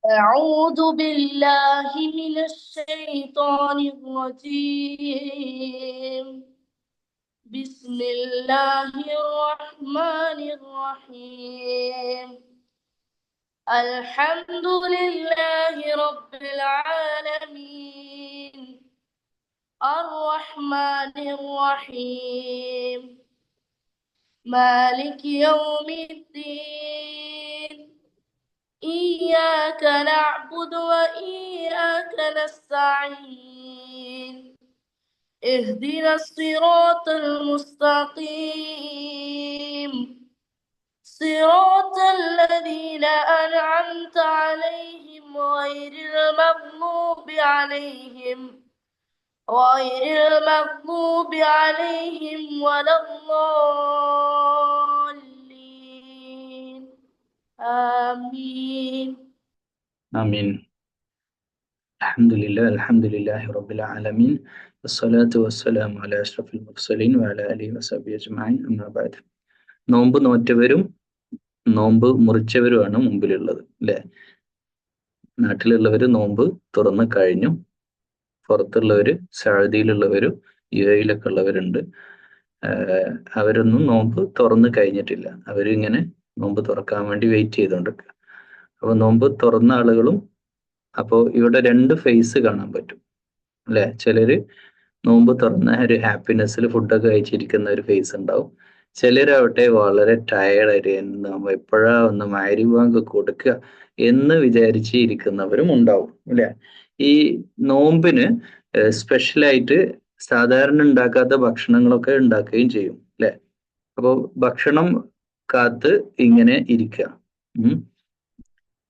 أعوذ بالله من الشيطان الرجيم. بسم الله الرحمن الرحيم. الحمد لله رب العالمين، الرحمن الرحيم، مالك يوم الدين. إياك نعبد وإياك نستعين. اهدنا الصراط المستقيم، صراط الذين أنعمت عليهم غير المغضوب عليهم ولا الضالين. آمين. آمين. الحمد لله رب العالمين والصلاة والسلام على أشرف المرسلين وعلى آله وصحبه أجمعين أما بعد. നോമ്പ് നോറ്റവരും നോമ്പ് മുറിച്ചവരുമാണ് മുമ്പിലുള്ളത് അല്ലെ? നാട്ടിലുള്ളവര് നോമ്പ് തുറന്നു കഴിഞ്ഞു. പുറത്തുള്ളവര് സൗദിയിലുള്ളവരും UAE-ലൊക്കെ ഉള്ളവരുണ്ട്. അവരൊന്നും നോമ്പ് തുറന്നു കഴിഞ്ഞിട്ടില്ല. അവരിങ്ങനെ നോമ്പ് തുറക്കാൻ വേണ്ടി വെയിറ്റ് ചെയ്തുകൊണ്ടിരിക്കുക. അപ്പൊ നോമ്പ് തുറന്ന ആളുകളും അപ്പോ ഇവിടെ രണ്ട് ഫേസ് കാണാൻ പറ്റും അല്ലെ? ചിലര് നോമ്പ് തുറന്ന ഒരു ഹാപ്പിനെസ്സിൽ ഫുഡൊക്കെ കഴിച്ചിരിക്കുന്ന ഒരു ഫേസ് ഉണ്ടാവും. ചിലരാവട്ടെ വളരെ ടയർഡായിട്ട് എപ്പോഴാ ഒന്ന് മഗ്‌രിബ് ബാങ്ക് കൊടുക്കുക എന്ന് വിചാരിച്ച് ഇരിക്കുന്നവരും ഉണ്ടാവും അല്ലെ? ഈ നോമ്പിന് സ്പെഷ്യലായിട്ട് സാധാരണ ഉണ്ടാക്കാത്ത ഭക്ഷണങ്ങളൊക്കെ ഉണ്ടാക്കുകയും ചെയ്യും അല്ലെ? അപ്പോൾ ഭക്ഷണം കാത്ത് ഇങ്ങനെ ഇരിക്കുക.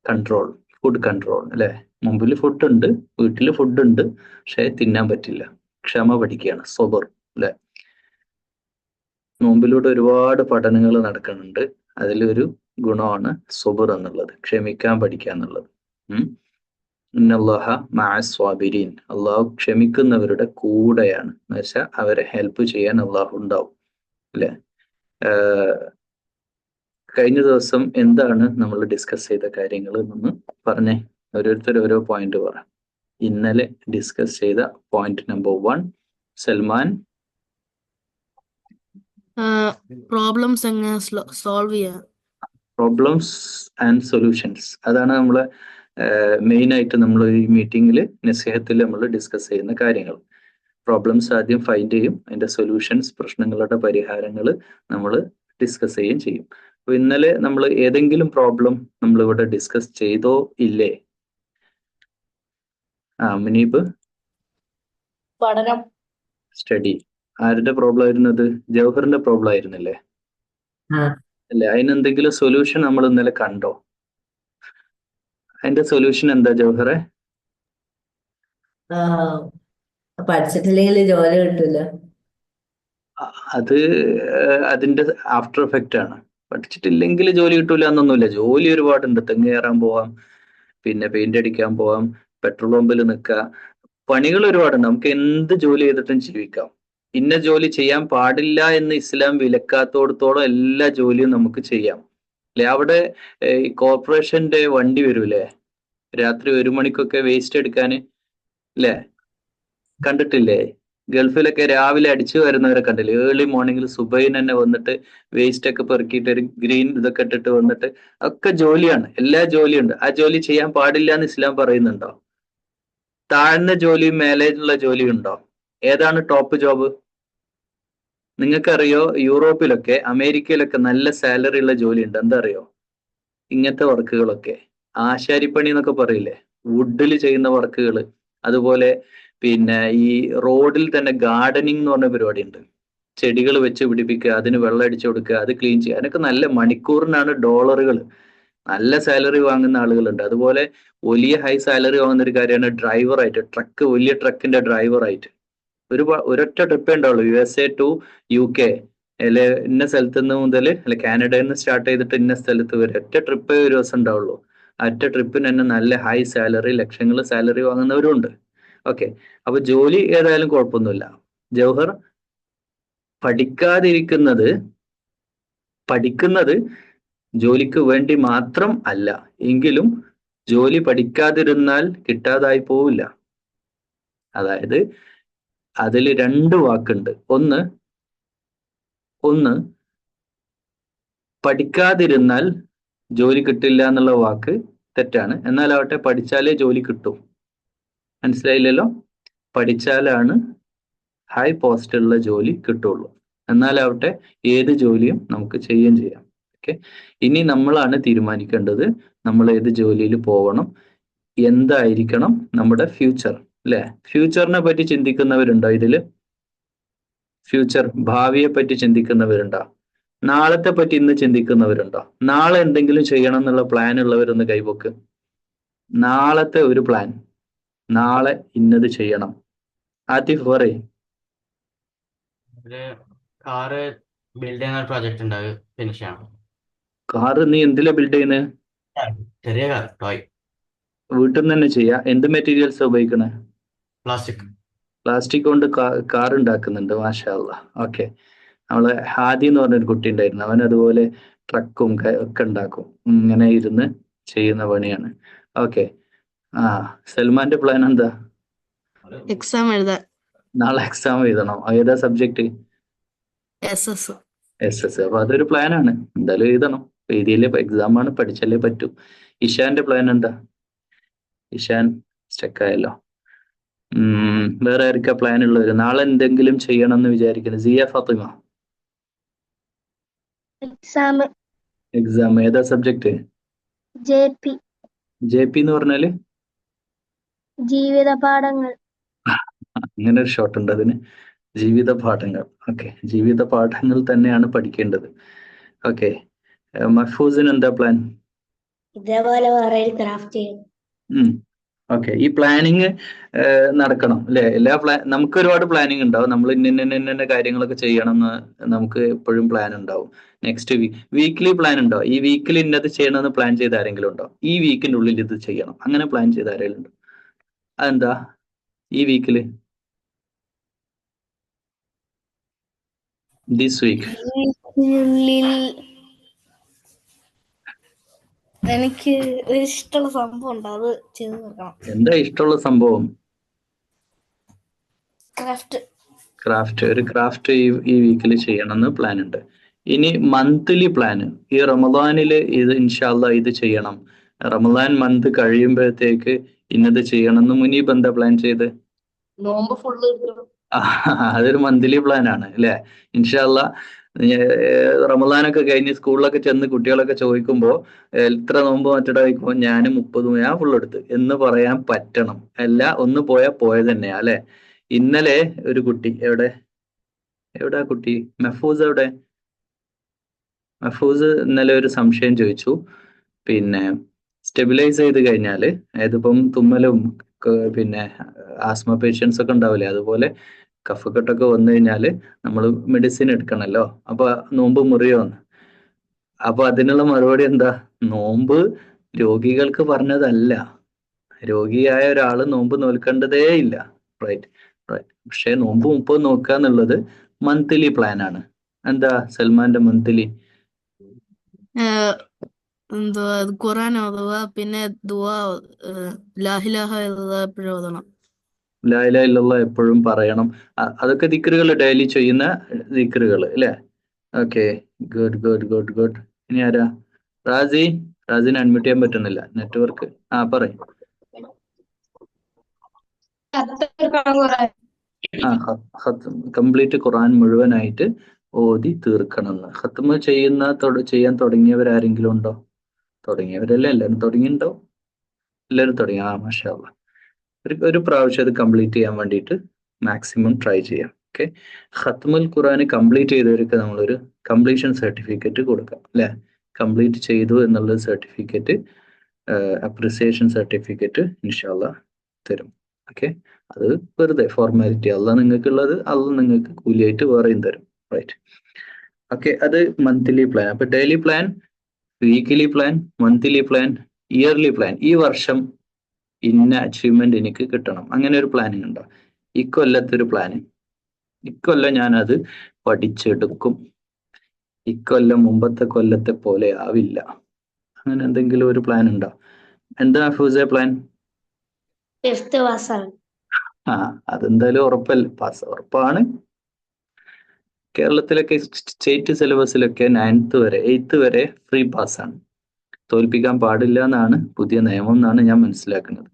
കൺട്രോൾ, ഫുഡ് കൺട്രോൾ അല്ലെ? മുമ്പിൽ ഫുഡ് ഉണ്ട്, വീട്ടിൽ ഫുഡ് ഉണ്ട്, പക്ഷെ തിന്നാൻ പറ്റില്ല. ക്ഷമ പഠിക്കുകയാണ്, സബർ അല്ലെ? നോമ്പിലൂടെ ഒരുപാട് പഠനങ്ങൾ നടക്കുന്നുണ്ട്. അതിലൊരു ഗുണമാണ് സബർ എന്നുള്ളത്, ക്ഷമിക്കാൻ പഠിക്കുക എന്നുള്ളത്. ഇന്നല്ലാഹ മഅ സ്വാബിരീൻ, അള്ളാഹു ക്ഷമിക്കുന്നവരുടെ കൂടെയാണ്. എന്ന് വെച്ചാൽ അവരെ ഹെൽപ്പ് ചെയ്യാൻ അള്ളാഹു ഉണ്ടാവും അല്ലെ? കഴിഞ്ഞ ദിവസം എന്താണ് നമ്മൾ ഡിസ്കസ് ചെയ്ത കാര്യങ്ങൾ എന്നൊന്ന് പറഞ്ഞേ. ഓരോരുത്തർ ഓരോ പോയിന്റ് പറ. ഇന്നലെ ഡിസ്കസ് ചെയ്ത പോയിന്റ് നമ്പർ 1 സൽമാൻ. പ്രോബ്ലംസ് എങ്ങനെ സോൾവ് ചെയ്യാം, പ്രോബ്ലംസ് ആൻഡ് സൊല്യൂഷൻസ്, അതാണ് നമ്മളെ മെയിൻ ആയിട്ട് നമ്മൾ ഈ മീറ്റിംഗിൽ നസീഹത്തിൽ നമ്മൾ ഡിസ്കസ് ചെയ്യുന്ന കാര്യങ്ങൾ. പ്രോബ്ലംസ് ആദ്യം ഫൈൻഡ് ചെയ്യും, അതിന്റെ സൊല്യൂഷൻസ്, പ്രശ്നങ്ങളുടെ പരിഹാരങ്ങൾ നമ്മൾ ഡിസ്കസ് ചെയ്യുകയും ചെയ്യും. അപ്പൊ ഇന്നലെ നമ്മൾ ഏതെങ്കിലും പ്രോബ്ലം നമ്മൾ ഇവിടെ ഡിസ്കസ് ചെയ്തോ ഇല്ലേ? മുനീബ്, പഠനം. സ്റ്റഡി. ആരുടെ പ്രോബ്ലം ആയിരുന്നത്? ജവഹറിന്റെ പ്രോബ്ലം ആയിരുന്നില്ലേ അല്ലെ? അതിനെന്തെങ്കിലും സൊല്യൂഷൻ നമ്മൾ ഇന്നലെ കണ്ടോ? അതിന്റെ സൊല്യൂഷൻ എന്താ ജവഹറെ? പഠിച്ചിട്ടില്ലെങ്കിൽ ജോലി കിട്ടില്ല. അത് അതിന്റെ ആഫ്റ്റർ എഫക്റ്റ് ആണ്. പഠിച്ചിട്ടില്ലെങ്കിൽ ജോലി കിട്ടൂല എന്നൊന്നുമില്ല. ജോലി ഒരുപാടുണ്ട്. തെങ്ങ് കയറാൻ പോവാം, പിന്നെ പെയിന്റ് അടിക്കാൻ പോവാം, പെട്രോൾ പമ്പിൽ നിൽക്കുക, പണികൾ ഒരുപാടുണ്ട്. നമുക്ക് എന്ത് ജോലി ചെയ്തിട്ടും ജീവിക്കാം. ഇന്ന ജോലി ചെയ്യാൻ പാടില്ല എന്ന് ഇസ്ലാം വിലക്കാത്തോടത്തോളം എല്ലാ ജോലിയും നമുക്ക് ചെയ്യാം അല്ലെ? അവിടെ ഈ കോർപ്പറേഷന്റെ വണ്ടി വരൂലേ രാത്രി 1 മണിക്കൊക്കെ വേസ്റ്റ് എടുക്കാന് അല്ലെ? കണ്ടിട്ടില്ലേ? ഗൾഫിലൊക്കെ രാവിലെ അടിച്ചു വരുന്നവരെ കണ്ടില്ലേ? ഏർലി മോർണിംഗിൽ സുബൈന് തന്നെ വന്നിട്ട് വേസ്റ്റ് ഒക്കെ പെറുക്കിയിട്ട് ഒരു ഗ്രീൻ ഇതൊക്കെ ഇട്ടിട്ട് വന്നിട്ട്, ഒക്കെ ജോലിയാണ്, എല്ലാ ജോലിയുണ്ട്. ആ ജോലി ചെയ്യാൻ പാടില്ല എന്ന് ഇസ്ലാം പറയുന്നുണ്ടോ? താഴ്ന്ന ജോലിയും മേലെയുള്ള ജോലിയും ഉണ്ടോ? ഏതാണ് ടോപ്പ് ജോബ്? നിങ്ങൾക്കറിയോ? യൂറോപ്പിലൊക്കെ അമേരിക്കയിലൊക്കെ നല്ല സാലറി ഉള്ള ജോലി ഉണ്ട്. എന്താ അറിയോ? ഇങ്ങനത്തെ വർക്കുകളൊക്കെ, ആശാരിപ്പണി എന്നൊക്കെ പറയില്ലേ, വുഡിൽ ചെയ്യുന്ന വർക്കുകൾ. അതുപോലെ പിന്നെ ഈ റോഡിൽ തന്നെ ഗാർഡനിങ് എന്ന് പറഞ്ഞ പരിപാടി ഉണ്ട്. ചെടികൾ വെച്ച് പിടിപ്പിക്കുക, അതിന് വെള്ളം അടിച്ചു കൊടുക്കുക, അത് ക്ലീൻ ചെയ്യുക. അതിനൊക്കെ നല്ല മണിക്കൂറിനാണ് ഡോളറുകൾ. നല്ല സാലറി വാങ്ങുന്ന ആളുകളുണ്ട്. അതുപോലെ വലിയ ഹൈ സാലറി വാങ്ങുന്ന ഒരു കാര്യമാണ് ഡ്രൈവറായിട്ട്, വലിയ ട്രക്കിന്റെ ഡ്രൈവറായിട്ട്. ഒരൊറ്റ ട്രിപ്പേ ഉണ്ടാവുള്ളൂ, USA ടു UK അല്ലെ? ഇന്ന സ്ഥലത്ത് നിന്ന് മുതൽ അല്ലെ കാനഡയിൽ നിന്ന് സ്റ്റാർട്ട് ചെയ്തിട്ട് ഇന്ന സ്ഥലത്ത് വരെ ഒറ്റ ട്രിപ്പേ ഒരു ദിവസം ഉണ്ടാവുള്ളൂ. ഒറ്റ ട്രിപ്പിന് തന്നെ നല്ല ഹൈ സാലറി, ലക്ഷങ്ങൾ സാലറി വാങ്ങുന്നവരും ഉണ്ട്. ഓക്കെ, അപ്പൊ ജോലി ഏതായാലും കുഴപ്പമൊന്നുമില്ല. ജവഹർ, പഠിക്കുന്നത് ജോലിക്ക് വേണ്ടി മാത്രം അല്ല, എങ്കിലും ജോലി പഠിക്കാതിരുന്നാൽ കിട്ടാതായി പോവില്ല. അതായത് അതിൽ രണ്ട് വാക്കുണ്ട്. ഒന്ന് പഠിക്കാതിരുന്നാൽ ജോലി കിട്ടില്ല എന്നുള്ള വാക്ക് തെറ്റാണ്. എന്നാലാവട്ടെ പഠിച്ചാലേ ജോലി കിട്ടും. മനസ്സിലായില്ലല്ലോ? പഠിച്ചാലാണ് ഹൈ പോസ്റ്റുള്ള ജോലി കിട്ടുള്ളൂ. എന്നാലാവട്ടെ ഏത് ജോലിയും നമുക്ക് ചെയ്യുകയും ചെയ്യാം. ഓക്കെ, ഇനി നമ്മളാണ് തീരുമാനിക്കേണ്ടത് നമ്മൾ ഏത് ജോലിയിൽ പോകണം, എന്തായിരിക്കണം നമ്മുടെ ഫ്യൂച്ചർ. അല്ലെ? ഫ്യൂച്ചറിനെ പറ്റി ചിന്തിക്കുന്നവരുണ്ടോ ഇതില്? ഫ്യൂച്ചർ, ഭാവിയെ പറ്റി ചിന്തിക്കുന്നവരുണ്ടോ? നാളത്തെ പറ്റി ഇന്ന് ചിന്തിക്കുന്നവരുണ്ടോ? നാളെ എന്തെങ്കിലും ചെയ്യണം എന്നുള്ള പ്ലാൻ ഉള്ളവരൊന്ന് കൈവക്ക്. നാളത്തെ ഒരു പ്ലാൻ, നാളെ ഇന്നത് ചെയ്യണം. ആതിഫ് പറയ്. ഒരു കാറ് ബിൽഡ് ചെയ്യുന്ന പ്രോജക്റ്റ് ഉണ്ട്, അത് ഫിനിഷ് ചെയ്യണം. കാറ് നീ എന്തിലാ ബിൽഡ് ചെയ്യുന്നത്? ചെറിയ കാർ, ടോയ്, വീട്ടിൽ നിന്ന് തന്നെ ചെയ്യാ? എന്ത് മെറ്റീരിയൽസ് ഉപയോഗിക്കണേ? പ്ലാസ്റ്റിക്. പ്ലാസ്റ്റിക് കൊണ്ട് കാർ ഉണ്ടാക്കുന്നുണ്ട്. മാഷാ അല്ലാ. ഓക്കെ, നമ്മളെ ഹാദി എന്ന് പറഞ്ഞൊരു കുട്ടി ഉണ്ടായിരുന്നു, അവൻ അതുപോലെ ട്രക്കും ഒക്കെ ഉണ്ടാക്കും. ഇങ്ങനെ ഇരുന്ന് ചെയ്യുന്ന പണിയാണ്. ഓക്കെ, ആ സൽമാന്റെ പ്ലാൻ എന്താ? എക്സാം എഴുതാൻ. നാളെ എക്സാം എഴുതണം. ഏതാ സബ്ജക്ട്? SS. SS. അപ്പൊ അതൊരു പ്ലാനാണ്, എന്തായാലും എഴുതണം. എഴുതിയല്ലേ എക്സാം ആണ്, പഠിച്ചല്ലേ പറ്റൂ. ഇഷാന്റെ പ്ലാൻ എന്താ? ഇഷാൻ സ്റ്റക്കായല്ലോ. വേറെ ആർക്കാ പ്ലാൻ ഉള്ളവര്? നാളെ എന്തെങ്കിലും ചെയ്യണം എന്ന് വിചാരിക്കുന്നത്? സിയ, ഫാത്തിമ? എക്സാം എക്സാം ഏതാ സബ്ജക്ട്? JP JP എന്ന് പറഞ്ഞാല് ജീവിത പാഠങ്ങൾ. അങ്ങനെ ഒരു ഷോർട്ട് ഉണ്ട് അതിന്, ജീവിത പാഠങ്ങൾ. ഓക്കെ, ജീവിത പാഠങ്ങൾ തന്നെയാണ് പഠിക്കേണ്ടത്. ഓക്കെ, മഹ്ഫൂസിന് എന്താ പ്ലാൻ? ഇതേപോലെ വേറെ ഒരു ക്രാഫ്റ്റ് ചെയ്യും. ഓക്കെ, ഈ പ്ലാനിങ് നടക്കണം അല്ലെ? നമുക്ക് ഒരുപാട് പ്ലാനിങ് ഉണ്ടാവും. നമ്മൾ ഇന്ന കാര്യങ്ങളൊക്കെ ചെയ്യണം എന്ന് നമുക്ക് എപ്പോഴും പ്ലാൻ ഉണ്ടാവും. നെക്സ്റ്റ് വീക്ക്ലി പ്ലാൻ ഉണ്ടോ? ഈ വീക്കിൽ ഇന്നത് ചെയ്യണമെന്ന് പ്ലാൻ ചെയ്ത ആരെങ്കിലും ഉണ്ടോ? ഈ വീക്കിന്റെ ഉള്ളിൽ ഇത് ചെയ്യണം അങ്ങനെ പ്ലാൻ ചെയ്ത ആരെങ്കിലും ഉണ്ടോ? അതെന്താ ഈ വീക്കില്, ദിസ് വീക്ക്? ഇതിനുള്ളിൽ എനിക്ക് ഒരു ഇഷ്ടമുള്ള സംഭവം ഉണ്ട്, അത് ചെയ്ത് നോക്കണം. എന്താ ഇഷ്ടമുള്ള സംഭവം? ക്രാഫ്റ്റ്. ഒരു ക്രാഫ്റ്റ് ഈ വീക്കിൽ ചെയ്യണമെന്ന് പ്ലാൻ ഉണ്ട്. ഇനി മന്ത്ലി പ്ലാന്, ഈ റമദാനില് ഇത് ഇൻഷാല്ലാ ഇത് ചെയ്യണം, റമദാൻ മന്ത് കഴിയുമ്പോഴത്തേക്ക് ഇന്നത് ചെയ്യണം എന്ന് മുനീബ് എന്താ പ്ലാൻ ചെയ്ത്? നോമ്പ് ഫുള്ള് അതൊരു മന്ത്ലി പ്ലാൻ ആണ് അല്ലെ? ഇൻഷാല്ലാ റമദാനൊക്കെ കഴിഞ്ഞ് സ്കൂളിലൊക്കെ ചെന്ന് കുട്ടികളൊക്കെ ചോദിക്കുമ്പോ എത്ര നോമ്പ് മറ്റടാ വയ്ക്കുമ്പോ ഞാൻ 30 ഞാൻ ഫുൾ എടുത്ത് എന്ന് പറയാൻ പറ്റണം. അല്ല ഒന്ന് പോയത് തന്നെയാ അല്ലെ? ഇന്നലെ ഒരു കുട്ടി, എവിടെ കുട്ടി? മെഹഫൂസ് എവിടെ? മെഹഫൂസ് ഇന്നലെ ഒരു സംശയം ചോദിച്ചു. പിന്നെ സ്റ്റെബിലൈസ് ചെയ്ത് കഴിഞ്ഞാല്, ഇതിപ്പം തുമ്മലും പിന്നെ ആസ്മ പേഷ്യൻസ് ഒക്കെ ഉണ്ടാവില്ലേ, അതുപോലെ കഫക്കെട്ടൊക്കെ വന്നു കഴിഞ്ഞാല് നമ്മൾ മെഡിസിൻ എടുക്കണല്ലോ, അപ്പൊ നോമ്പ് മുറിയോന്ന്. അപ്പൊ അതിനുള്ള മറുപടി എന്താ? നോമ്പ് രോഗികൾക്ക് പറഞ്ഞതല്ല, രോഗിയായ ഒരാള് നോമ്പ് നോൽക്കേണ്ടതേ ഇല്ല. റൈറ്റ്. പക്ഷെ നോമ്പ് 30 നോക്കുക എന്നുള്ളത് മന്ത്ലി പ്ലാൻ ആണ്. എന്താ സൽമാന്റെ മന്ത്ലി? എന്തുവാ, ഖുറാൻ ഓതുക, പിന്നെ ദുആ, ലാ ഇലാഹ ഇല്ലല്ലാഹ് എപ്പോഴും ഓതണം. ലാ ഇലാഹ ഇല്ലല്ലാഹ് എപ്പോഴും പറയണം. അതൊക്കെ ദിക്റുകൾ, ഡെയിലി ചെയ്യുന്ന ദിക്റുകൾ അല്ലെ? Okay, good good good good. ഇനി ആരാ? റാസിനെ അഡ്മിറ്റ് ചെയ്യാൻ പറ്റുന്നില്ല, നെറ്റ്വർക്ക്. പറയും. കംപ്ലീറ്റ് ഖുർആൻ മുഴുവനായിട്ട് ഓതി തീർക്കണം എന്ന്. ഖത്മ ചെയ്യാൻ തുടങ്ങിയവരാരെങ്കിലും ഉണ്ടോ? തുടങ്ങിയവരല്ലേ? എല്ലാവരും തുടങ്ങിയിട്ടുണ്ടോ? എല്ലാവരും തുടങ്ങി. മാഷാ അല്ലാഹ്. ഒരു പ്രാവശ്യം അത് കംപ്ലീറ്റ് ചെയ്യാൻ വേണ്ടിയിട്ട് മാക്സിമം ട്രൈ ചെയ്യാം. ഓക്കെ, ഖത്മുൽ ഖുർആൻ കംപ്ലീറ്റ് ചെയ്തവർക്ക് നമ്മളൊരു കംപ്ലീഷൻ സർട്ടിഫിക്കറ്റ് കൊടുക്കാം അല്ലെ? കംപ്ലീറ്റ് ചെയ്തു എന്നുള്ള സർട്ടിഫിക്കറ്റ്, അപ്രിസിയേഷൻ സർട്ടിഫിക്കറ്റ് ഇൻഷാല്ലാ തരും. ഓക്കെ, അത് വെറുതെ ഫോർമാലിറ്റി. അള്ളാഹ് നിങ്ങൾക്കുള്ളത് അള്ളാഹ് നിങ്ങൾക്ക് കൂലിയായിട്ട് വേറെയും തരും. റൈറ്റ്. ഓക്കെ, അത് മന്ത്ലി പ്ലാൻ. അപ്പൊ daily plan, weekly plan, monthly plan, yearly plan. ഈ വർഷം ഇന്ന അച്ചീവ്മെന്റ് എനിക്ക് കിട്ടണം, അങ്ങനെ ഒരു പ്ലാനിങ് ഉണ്ടോ? ഇക്കൊല്ലത്തൊരു പ്ലാനിങ്, ഇക്കൊല്ലം ഞാനത് പഠിച്ചെടുക്കും, ഇക്കൊല്ലം മുമ്പത്തെ കൊല്ലത്തെ പോലെ ആവില്ല, അങ്ങനെ എന്തെങ്കിലും ഒരു പ്ലാൻ ഉണ്ടോ? എന്താ ഫൂസെ പ്ലാൻ? 5th പാസ്സാണ്. ആ അതെന്തായാലും ഉറപ്പാണ്. കേരളത്തിലൊക്കെ സ്റ്റേറ്റ് സിലബസിലൊക്കെ 9th വരെ 8th വരെ ഫ്രീ പാസ്സാണ്. തോൽപ്പിക്കാൻ പാടില്ല എന്നാണ് പുതിയ നിയമം എന്നാണ് ഞാൻ മനസ്സിലാക്കുന്നത്.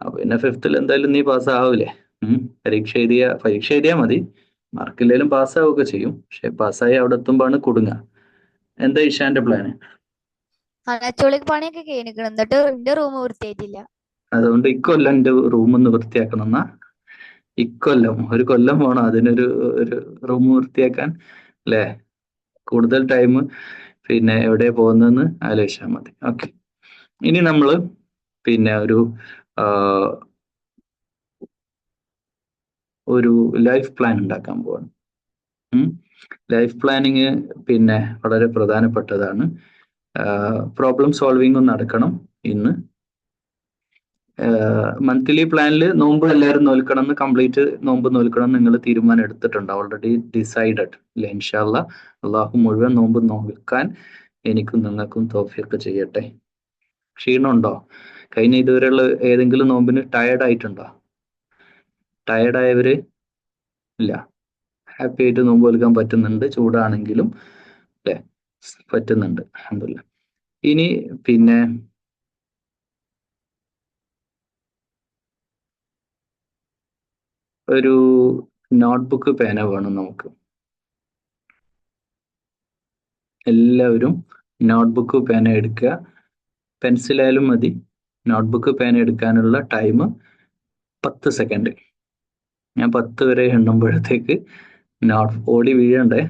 അപ്പൊ പിന്നെ 5th എന്തായാലും നീ പാസ്സാവൂലേ? പരീക്ഷ എഴുതിയാൽ മതി. മാർക്കില്ലേലും പാസ്സാവുകയൊക്കെ ചെയ്യും. പക്ഷെ പാസ്സായി അവിടെ എത്തുമ്പോഴാണ് കുടുങ്ങുക. എന്താ ഇഷാന്റെ പ്ലാന്? അനച്ചോളിക്ക് പണിയൊക്കെ കഴിഞ്ഞിക്കണം, എന്നിട്ട് എന്റെ റൂം വൃത്തിയായിട്ടില്ല. അതുകൊണ്ട് ഇക്കൊല്ലം എന്റെ റൂമൊന്ന് വൃത്തിയാക്കണം എന്നാ? ഇക്കൊല്ലം ഒരു കൊല്ലം വേണം അതിനൊരു റൂം വൃത്തിയാക്കാൻ അല്ലേ? കൂടുതൽ ടൈം പിന്നെ എവിടെ പോകുന്നതെന്ന് ആലോചിച്ചാൽ മതി. ഓക്കെ, ഇനി നമ്മള് പിന്നെ ഒരു ലൈഫ് പ്ലാൻ ഉണ്ടാക്കാൻ പോവാണ്. ലൈഫ് പ്ലാനിങ് പിന്നെ വളരെ പ്രധാനപ്പെട്ടതാണ്. പ്രോബ്ലം സോൾവിങ്ങും നടക്കണം ഇന്ന്. മന്ത്ലി പ്ലാനിൽ നോമ്പ് എല്ലാവരും നോൽക്കണം എന്ന്, കംപ്ലീറ്റ് നോമ്പ് നോൽക്കണം എന്ന് നിങ്ങൾ തീരുമാനം എടുത്തിട്ടുണ്ട്, ഓൾറെഡി ഡിസൈഡഡ് അല്ലെ? ഇൻഷാ അല്ലാഹ് അള്ളാഹു മുഴുവൻ നോമ്പ് നോക്കാൻ എനിക്കും നിങ്ങൾക്കും തൗഫീഖ് ചെയ്യട്ടെ. ക്ഷീണമുണ്ടോ? കഴിഞ്ഞ ഇതുവരെയുള്ള ഏതെങ്കിലും നോമ്പിന് ടയർഡ് ആയിട്ടുണ്ടോ? ടയർഡായവര് ഇല്ല, ഹാപ്പി ആയിട്ട് നോമ്പ് നോൽക്കാൻ പറ്റുന്നുണ്ട്. ചൂടാണെങ്കിലും അല്ലെ പറ്റുന്നുണ്ട്, അൽഹംദുലില്ലാഹ്. ഇനി പിന്നെ ഒരു നോട്ട്ബുക്ക് പേന വേണം നമുക്ക്. എല്ലാവരും നോട്ട്ബുക്ക് പേന എടുക്കുക. പെൻസിലായാലും മതി. നോട്ട്ബുക്ക് പേന എടുക്കാനുള്ള ടൈം 10 സെക്കൻഡ്. ഞാൻ 10 വരെ എണ്ണുമ്പോഴത്തേക്ക് ഓടി വീഴണ്ടേ.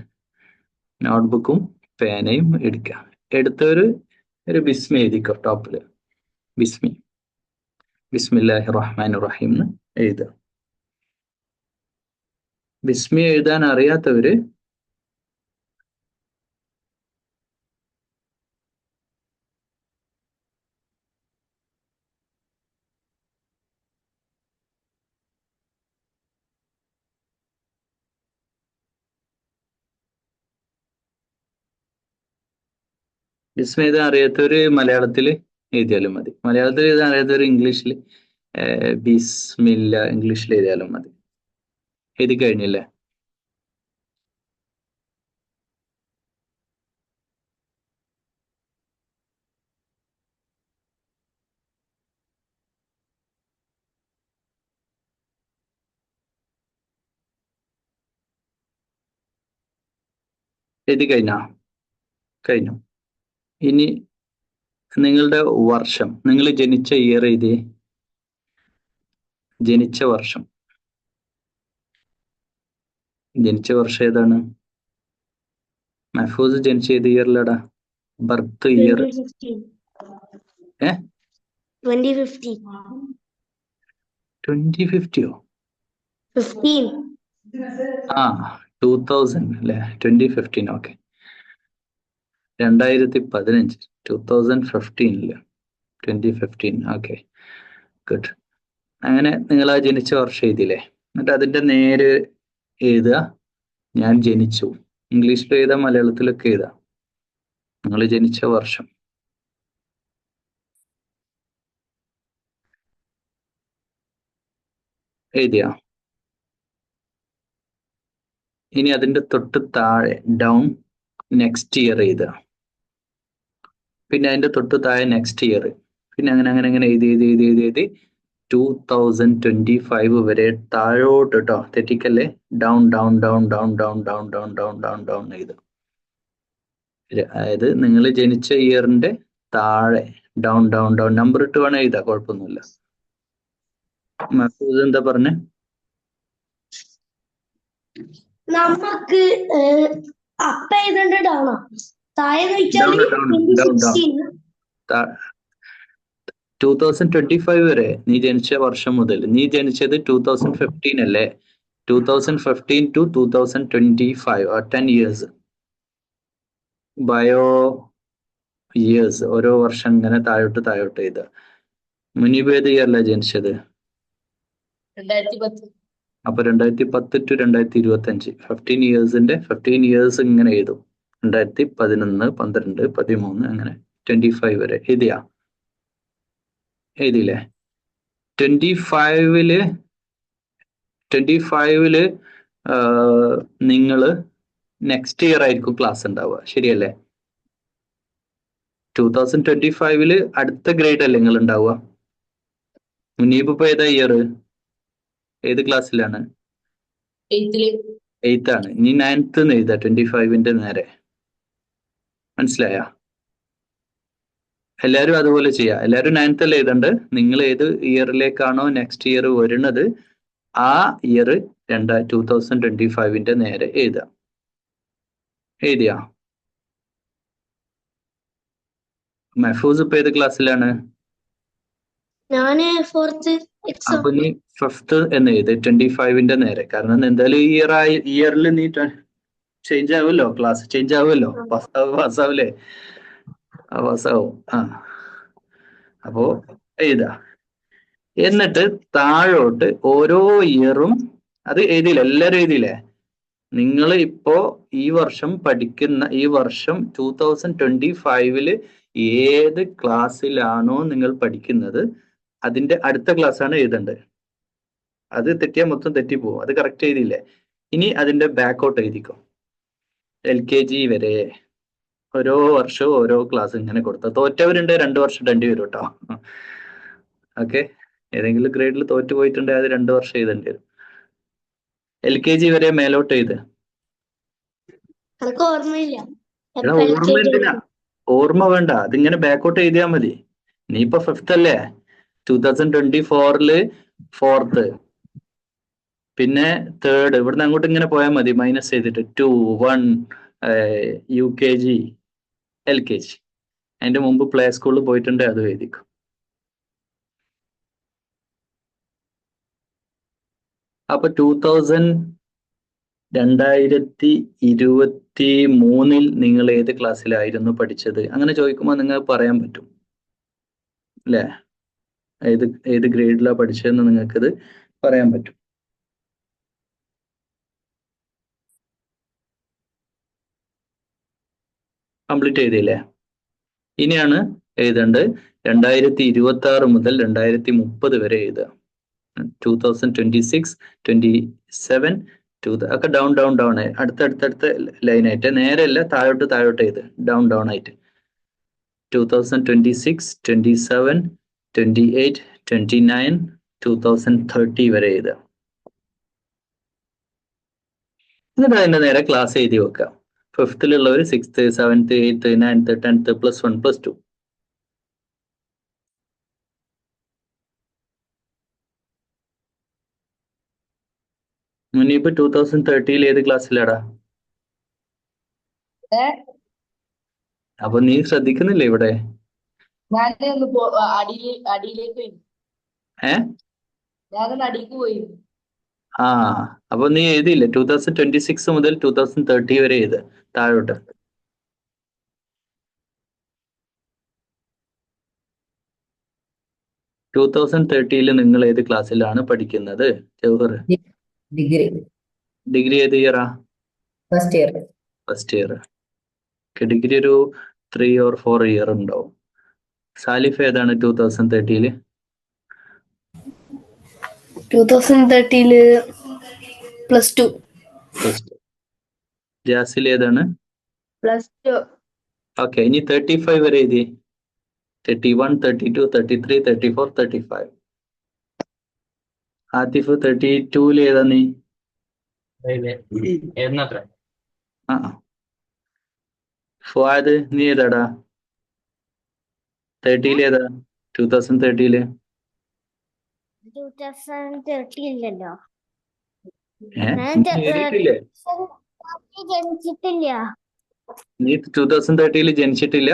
നോട്ട്ബുക്കും പേനയും എടുക്കുക. എടുത്തവര് ഒരു ബിസ്മി എഴുതിക്കോ ടോപ്പില്. ബിസ്മില്ലാഹിർ റഹ്മാനിർ റഹീം എന്ന് എഴുതുക. ബിസ്മി എഴുതാൻ അറിയാത്തവര് ബിസ്മി എഴുതാൻ അറിയാത്തവര് മലയാളത്തിൽ എഴുതിയാലും മതി. മലയാളത്തിൽ എഴുതാൻ അറിയാത്തവര് ഇംഗ്ലീഷിൽ ബിസ്മില്ല ഇംഗ്ലീഷിൽ എഴുതിയാലും മതി. എഴുതി കഴിഞ്ഞില്ലേ? എഴുതി കഴിഞ്ഞു. ഇനി നിങ്ങളുടെ വർഷം, നിങ്ങൾ ജനിച്ച ഇയർ എഴുതി. ജനിച്ച വർഷം ഏതാണ്? മഹഫൂസ് ജനിച്ച ഏത് ഇയറിലാടാ? ബർത്ത് ഇയർ 2050 2000 അല്ലെ? 2015. ഓക്കെ, 2015 2015 2015. Okay, good. അങ്ങനെ നിങ്ങൾ ആ ജനിച്ച വർഷം എഴുതിയില്ലേ? എന്നിട്ട് അതിന്റെ നേരെ എഴുതുക ഞാൻ ജനിച്ചു. ഇംഗ്ലീഷിൽ എഴുതാം, മലയാളത്തിലൊക്കെ എഴുതാം. നിങ്ങൾ ജനിച്ച വർഷം എഴുതിയ. ഇനി അതിന്റെ തൊട്ട് താഴെ ഡൗൺ നെക്സ്റ്റ് ഇയർ എഴുതുക. പിന്നെ അതിന്റെ തൊട്ട് താഴെ നെക്സ്റ്റ് ഇയർ. പിന്നെ അങ്ങനെ എഴുതി 2025 വരെ താഴോട്ട് കേട്ടോ, തെറ്റിക്കല്ലേ. ഡൗൺ എഴുതുക. അതായത് നിങ്ങൾ ജനിച്ച ഇയറിന്റെ താഴെ ഡൗൺ നമ്പർ ഇട്ട് വേണം എഴുതാം, കുഴപ്പമൊന്നുമില്ല. മഹഫൂസ് എന്താ പറഞ്ഞേ? നമുക്ക് അപ്പ എഴുതേണ്ട ഡൗണോ? താഴെ 2025 വരെ നീ ജനിച്ച വർഷം മുതൽ. നീ ജനിച്ചത് 2015 അല്ലേ? 2015 to 2025 10 years. ബയോ ഇയേഴ്സ് ഓരോ വർഷം ഇങ്ങനെ താഴോട്ട് എഴുതുക. മുനീബ് ഏത് ഇയറിലാ ജനിച്ചത്? 2010. അപ്പൊ 2010 to 2025 15 ഇയേഴ്സ് ഇങ്ങനെ എഴുതും. 2011 12 13 അങ്ങനെ 25 വരെ എഴുതിയാ. എഴുതിയില്ലേ? 25-ല് നിങ്ങൾ നെക്സ്റ്റ് ഇയർ ആയിരിക്കും ക്ലാസ് ഉണ്ടാവുക, ശരിയല്ലേ? 2025-ല് അടുത്ത ഗ്രേഡ് അല്ലേ നിങ്ങൾ ഉണ്ടാവുക? മുനീബ് ഇപ്പൊ ഏതാ ഇയർ? ഏത് ക്ലാസ്സിലാണ്? 8th ആണ്. ഇനി 9th എഴുതാ 25-ന്റെ നേരെ. മനസ്സിലായ? എല്ലാരും അതുപോലെ ചെയ്യാം. എല്ലാരും 9th അല്ലേ എഴുതണ്ട്. നിങ്ങൾ ഏത് ഇയറിലേക്കാണോ നെക്സ്റ്റ് ഇയർ വരുന്നത് ആ ഇയർ 2025-ന്റെ നേരെ എഴുതാം. എഴുതിയാ? മെഹഫൂസ് ഇപ്പൊ ഏത് ക്ലാസ്സിലാണ്? ഞാന് 4th എക്സാം. അപ്പൊ നീ 5th എന്ന് എഴുത് 25-ന്റെ നേരെ. കാരണം എന്തായാലും ഈ ഇയറിൽ നീ ചേഞ്ച് ആവുമല്ലോ, ക്ലാസ് ചേഞ്ച് ആവുമല്ലോ. പാസ്സാവൂലേ? പാസ്സാവും. അപ്പോ എഴുതാ. എന്നിട്ട് താഴോട്ട് ഓരോ ഇയറും അത് എഴുതിയില്ലേ? എല്ലാരും എഴുതിയില്ലേ? നിങ്ങൾ ഇപ്പോ ഈ വർഷം 2025-ല് ഏത് ക്ലാസ്സിലാണോ നിങ്ങൾ പഠിക്കുന്നത് അതിന്റെ അടുത്ത ക്ലാസ് ആണ് എഴുതേണ്ടത്. അത് തെറ്റിയാൽ മൊത്തം തെറ്റിപ്പോവും. അത് കറക്റ്റ് എഴുതിയില്ലേ? ഇനി അതിന്റെ ബാക്കോട്ട് എഴുതിക്കോ. LKG വരെ ഓരോ വർഷവും ഓരോ ക്ലാസ് ഇങ്ങനെ കൊടുത്ത തോറ്റവരുണ്ട് 2 വർഷം ഇടേണ്ടി വരും കേട്ടോ. ഓക്കെ, ഏതെങ്കിലും ഗ്രേഡിൽ തോറ്റു പോയിട്ടുണ്ടെങ്കിൽ അത് 2 വർഷം എഴുതേണ്ടി വരും. LKG വരെ മേലോട്ട് എഴുത്. അതൊക്കെ ഓർമ്മയില്ല. എടാ ഓർമ്മ എന്തിനാ? ഓർമ്മ വേണ്ട, അതിങ്ങനെ ബാക്കോട്ട് എഴുതിയാൽ മതി. നീ ഇപ്പൊ 5th അല്ലേ? 2024-ല് 4th, പിന്നെ 3rd, ഇവിടുന്ന് അങ്ങോട്ട് ഇങ്ങനെ പോയാൽ മതി മൈനസ് ചെയ്തിട്ട് 2, 1 UKG, LKG. അതിന്റെ മുമ്പ് പ്ലേ സ്കൂളിൽ പോയിട്ടുണ്ടെങ്കിൽ അത് എഴുതിക്കും. അപ്പൊ 2023-ൽ നിങ്ങൾ ഏത് ക്ലാസ്സിലായിരുന്നു പഠിച്ചത്? അങ്ങനെ ചോദിക്കുമ്പോൾ നിങ്ങൾക്ക് പറയാൻ പറ്റും അല്ലേ? ഏത് ഗ്രേഡിലാണ് പഠിച്ചതെന്ന് നിങ്ങൾക്കത് പറയാൻ പറ്റും. കംപ്ലീറ്റ് ചെയ്തില്ലേ? ഇനിയാണ് എഴുതേണ്ടത് 2026 മുതൽ 2030 വരെ എഴുതുക. 2026, 27 ഒക്കെ ഡൗൺ അടുത്തടുത്ത ലൈനായിട്ട്, നേരെയല്ല താഴോട്ട് എഴുത്, ഡൗൺ ആയിട്ട്. 2026, 27, 28, 29, 2030 വരെ എഴുതുക. എന്നിട്ട് അതിന്റെ നേരെ ക്ലാസ് എഴുതി വെക്കുക. 5th-ലുള്ളവർ 6th, 7th, 8th, 9th, 10th, +1, +2. Muneeb 2030-ൽ ഏത് ക്ലാസ്സിലാടാ? അപ്പൊ നീ ശ്രദ്ധിക്കുന്നില്ലേ ഇവിടെ? അപ്പൊ നീ എഴുതിയില്ലേ? 2026 മുതൽ 2030 വരെ എഴുത് താഴോട്ട്. ല് നിങ്ങൾ ഏത് ക്ലാസ്സിലാണ് പഠിക്കുന്നത്? ജൗഹർ ഡിഗ്രി ഏത് ഇയറാ? First year. ഡിഗ്രി ഒരു 3 or 4 ഇയർ ഉണ്ടാവും. സാലിഫ് ഏതാണ് 2030-ല്? 2030-ല് +2. ജാസിൽ ഏതാണ്? +2. ഓക്കെ, ഇനി 35 വരെ എഴുതി. 31, 32, 33, 34, 35. ആതിഫ് 32-ല് ഏതാ നീ? ഫുആദ് നീ ഏതാടാ? 30-ല് ഏതാ? 2030-ല് 2030 ഇല്ലല്ലോ. എഴുതിയിട്ടില്ലേ? ജനിച്ചിട്ടില്ല. നീ 2030-ല് ജനിച്ചിട്ടില്ല?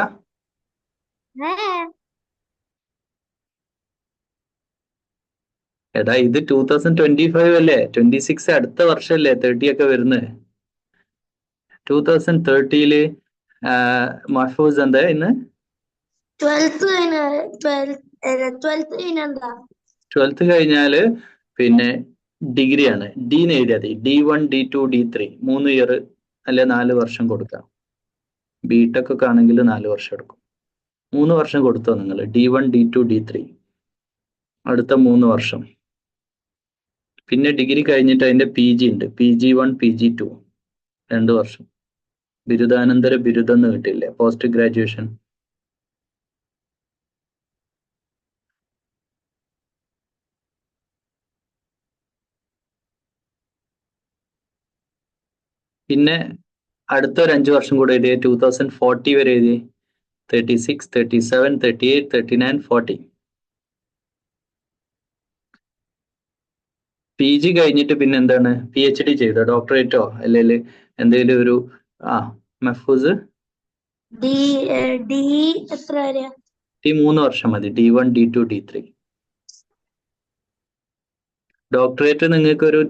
എടാ ഇത് 2025 അല്ലേ? 26 അടുത്ത വർഷമല്ലേ 30 ഒക്കെ വരുന്നത്. 2030-ല് മഹ്ഫൂസ് എന്താ ഇന്ന്? 12th കഴിഞ്ഞാല് പിന്നെ ഡിഗ്രിയാണ്. ഡീന്ന് എഴുതിയാൽ മതി. D1, D2, D3 3 ഇയർ അല്ലെ 4 വർഷം കൊടുക്കാം. ബിടെക് ഒക്കെ ആണെങ്കിൽ 4 വർഷം എടുക്കും. 3 വർഷം കൊടുത്തോ നിങ്ങൾ? D1, D2, D3. അടുത്ത 3 വർഷം. പിന്നെ ഡിഗ്രി കഴിഞ്ഞിട്ട് അതിന്റെ PG ഉണ്ട്, PG1 PG2 2 വർഷം. ബിരുദാനന്തര ബിരുദം എന്ന് കിട്ടില്ലേ, പോസ്റ്റ് ഗ്രാജുവേഷൻ. പിന്നെ അടുത്ത ഒരു 5 വർഷം കൂടെ എഴുതിയ 2040 വരെ എഴുതി 36, 37, 38, 39, 40. PG കഴിഞ്ഞിട്ട് പിന്നെ എന്താണ്, PhD ചെയ്തോ, ഡോക്ടറേറ്റോ അല്ലെങ്കിൽ എന്തെങ്കിലും ഒരു മെഹ്ഫൂസ് ഡി ഡി എത്ര വരെയാ? 3 വർഷം മതി, D1, D2, D3. ഡോക്ടറേറ്റ് നിങ്ങൾക്ക് ഒരു